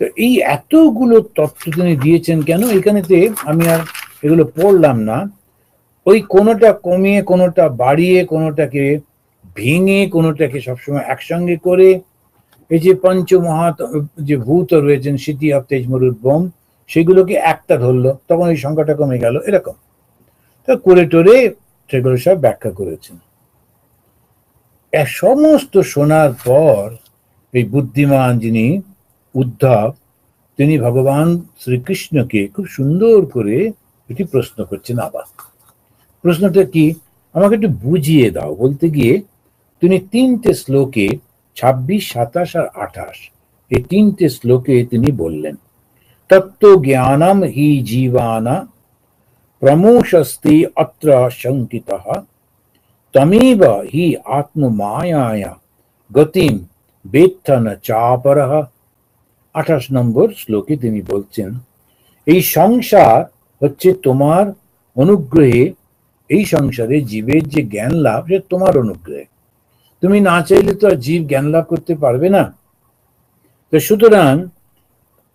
তো এই এতগুলো তত্ত্ব তিনি দিয়েছেন কেন? এখানেতে আমি আর এগুলো পড়লাম না। ওই কোনোটা কমিয়ে, কোনোটা বাড়িয়ে, কোনোটাকে ভেঙে, কোনোটাকে সবসময় একসঙ্গে করে, এই যে পঞ্চমহা যে ভূত রয়েছেন, সিটি অফ তেজ মরুদ বোম, সেগুলোকে একটা ধরলো, তখন এই সংখ্যাটা কমে গেল, এরকম তো করে টোরে সেগুলো সব ব্যাখ্যা করেছেন। সমস্ত শোনার পর এই বুদ্ধিমান যিনি উদ্ধব, তিনি ভগবান শ্রীকৃষ্ণকে খুব সুন্দর করে এটি প্রশ্ন করছেন। আবার প্রশ্নটা কি? আমাকে একটু বুঝিয়ে দাও। বলতে গিয়ে তিনি 3টে শ্লোকে, 26, 27 আর 28, এই 3টে শ্লোকে তিনি বললেন, তত্ত্ব জ্ঞানম হি জীবানা প্রমোশস্তি অত্র শঙ্কিতঃ তমেব হি আত্মমায়ায়া গতিম বেত্থ ন চাপরঃ। 28 নম্বর শ্লোকে তিনি বলছেন, এই সংসার হচ্ছে তোমার অনুগ্রহে এই সংসারে জীবের যে জ্ঞান লাভ, সে তোমার অনুগ্রহে। তুমি না চাইলে তো আর জীব জ্ঞান লাভ করতে পারবে না। তো সুতরাং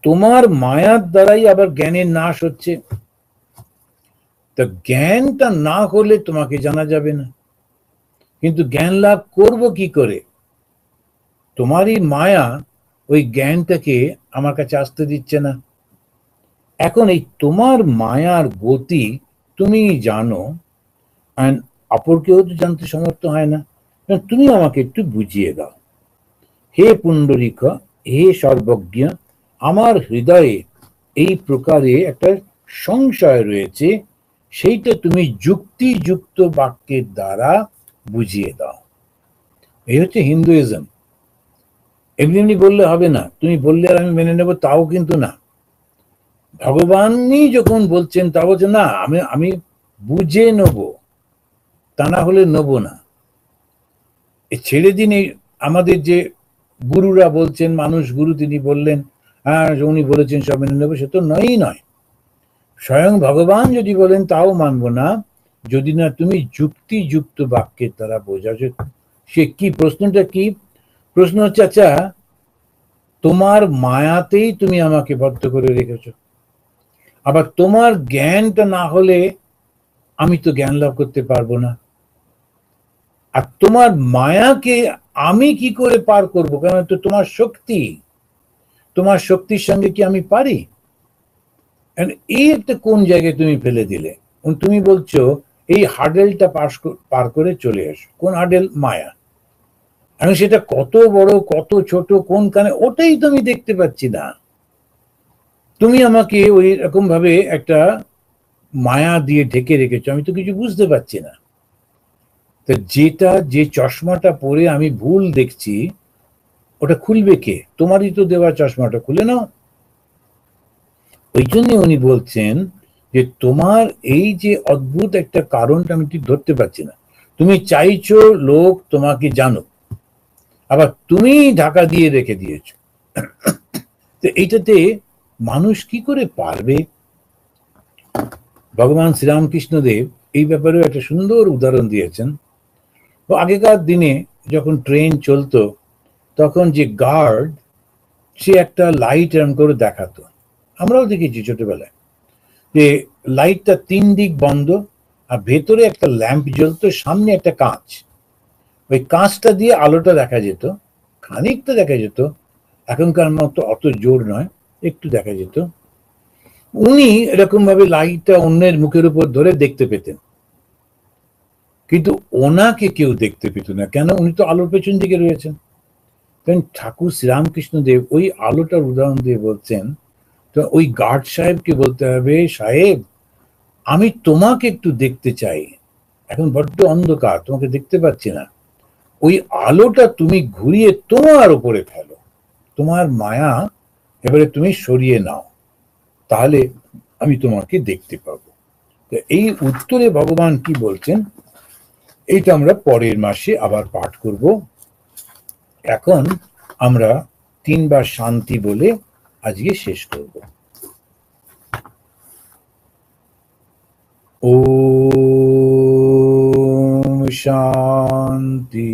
তোমার মায়ার দ্বারাই আবার জ্ঞানের নাশ হচ্ছে। তা জ্ঞানটা না হলে তোমাকে জানা যাবে না, কিন্তু জ্ঞান লাভ করব কি করে? তোমারই মায়া ওই জ্ঞানটাকে আমার কাছে আসতে দিচ্ছে না। এখন এই তোমার মায়ার গতি তুমি জানো, আর অপর কেউ তো জানতে সমর্থ হয় না। তুমি আমাকে একটু বুঝিয়ে দাও। হে পুণ্ডরীক, হে সর্বজ্ঞ, আমার হৃদয়ে এই প্রকারে একটা সংশয় রয়েছে, সেইটা তুমি যুক্তিযুক্ত বাক্যের দ্বারা বুঝিয়ে দাও। এই হচ্ছে হিন্দুইজম। এমনি এমনি বললে হবে না, তুমি বললে আর আমি মেনে নেব তাও কিন্তু না। ভগবানই যখন বলছেন তা বলছেন না, আমি আমি বুঝে নেব, তা না হলে নেব না। ছেড়ে দিন এই আমাদের যে গুরুরা বলছেন, মানুষ গুরু, তিনি বললেন হ্যাঁ উনি বলেছেন সব মেনে নেবো, সে তো নয়ই নয়। স্বয়ং ভগবান যদি বলেন তাও মানবো না, যদি না তুমি যুক্তিযুক্ত বাক্যের দ্বারা বোঝাও। সে কি প্রশ্নটা কি? প্রশ্ন হচ্ছে, আচ্ছা তোমার মায়াতেই তুমি আমাকে বদ্ধ করে রেখেছ, আবার তোমার জ্ঞানটা না হলে আমি তো জ্ঞান লাভ করতে পারবো না। আর তোমার মায়াকে আমি কি করে পার করবো? কারণ তো তোমার শক্তি, তোমার শক্তির সঙ্গে কি আমি পারি? এই একটা কোন জায়গায় তুমি ফেলে দিলে। তুমি বলছো এই হার্ডেলটা পার করে চলে আসো। কোন হার্ডেল? মায়া। আমি সেটা কত বড় কত ছোট কোনখানে, ওটাই তো আমি দেখতে পাচ্ছি না। তুমি আমাকে ওই রকম ভাবে একটা মায়া দিয়ে ঢেকে রেখেছো, আমি তো কিছু বুঝতে পারছি না। তো যেটা, যে চশমাটা পরে আমি ভুল দেখছি, ওটা খুলবে কে? তোমারই তো দেওয়া চশমাটা খুলে নাও। ওই জন্য উনি বলছেন যে তোমার এই যে অদ্ভুত একটা কারণটা আমি ঠিক ধরতে পারছি না। তুমি চাইছো লোক তোমাকে জানুক, আবার তুমি ঢাকা দিয়ে রেখে দিয়েছো। তো এইটাতে মানুষ কি করে পারবে? ভগবান শ্রীরামকৃষ্ণ দেব এই ব্যাপারেও একটা সুন্দর উদাহরণ দিয়েছেন। তো আগেকার দিনে যখন ট্রেন চলতো, তখন যে গার্ড, সে একটা লাইট এরম করে দেখাতো। আমরাও দেখেছি ছোটবেলায়, যে লাইটটা 3 দিক বন্ধ, আর ভেতরে একটা ল্যাম্প জ্বলতো, সামনে একটা কাঁচ। ওই কাঁচটা দিয়ে আলোটা দেখা যেত, খানিকটা দেখা যেত, এখনকার মতো অত জোর নয়, একটু দেখা যেত। উনি এরকম ভাবে লাইটটা অন্যের মুখের উপর ধরে দেখতে পেতেন, কিন্তু ওনাকে কেউ দেখতে পেত না। কেন? উনি তো আলোর পেছন দিকে রয়েছেন। কারণ ঠাকুর শ্রীরামকৃষ্ণ দেব ওই আলোটার উদাহরণ দিয়ে বলছেন, তো ওই গার্ড সাহেবকে বলতে হবে, সাহেব আমি তোমাকে একটু দেখতে চাই, এখন বড্ড অন্ধকার, তোমাকে দেখতে পাচ্ছি না, ওই আলোটা তুমি ঘুরিয়ে তোমার উপরে ফেলো, তোমার মায়া এবারে তুমি সরিয়ে নাও, তাহলে আমি তোমাকে দেখতে পাবো। তো এই উত্তরে ভগবান কি বলছেন, এইটা আমরা পরের মাসে আবার পাঠ করব। এখন আমরা 3 বার শান্তি বলে আজকে শেষ করব। ওম শান্তি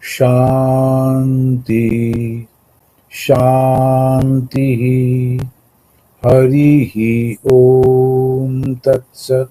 শান্তি শান্তি। হরি ওম তৎসৎ।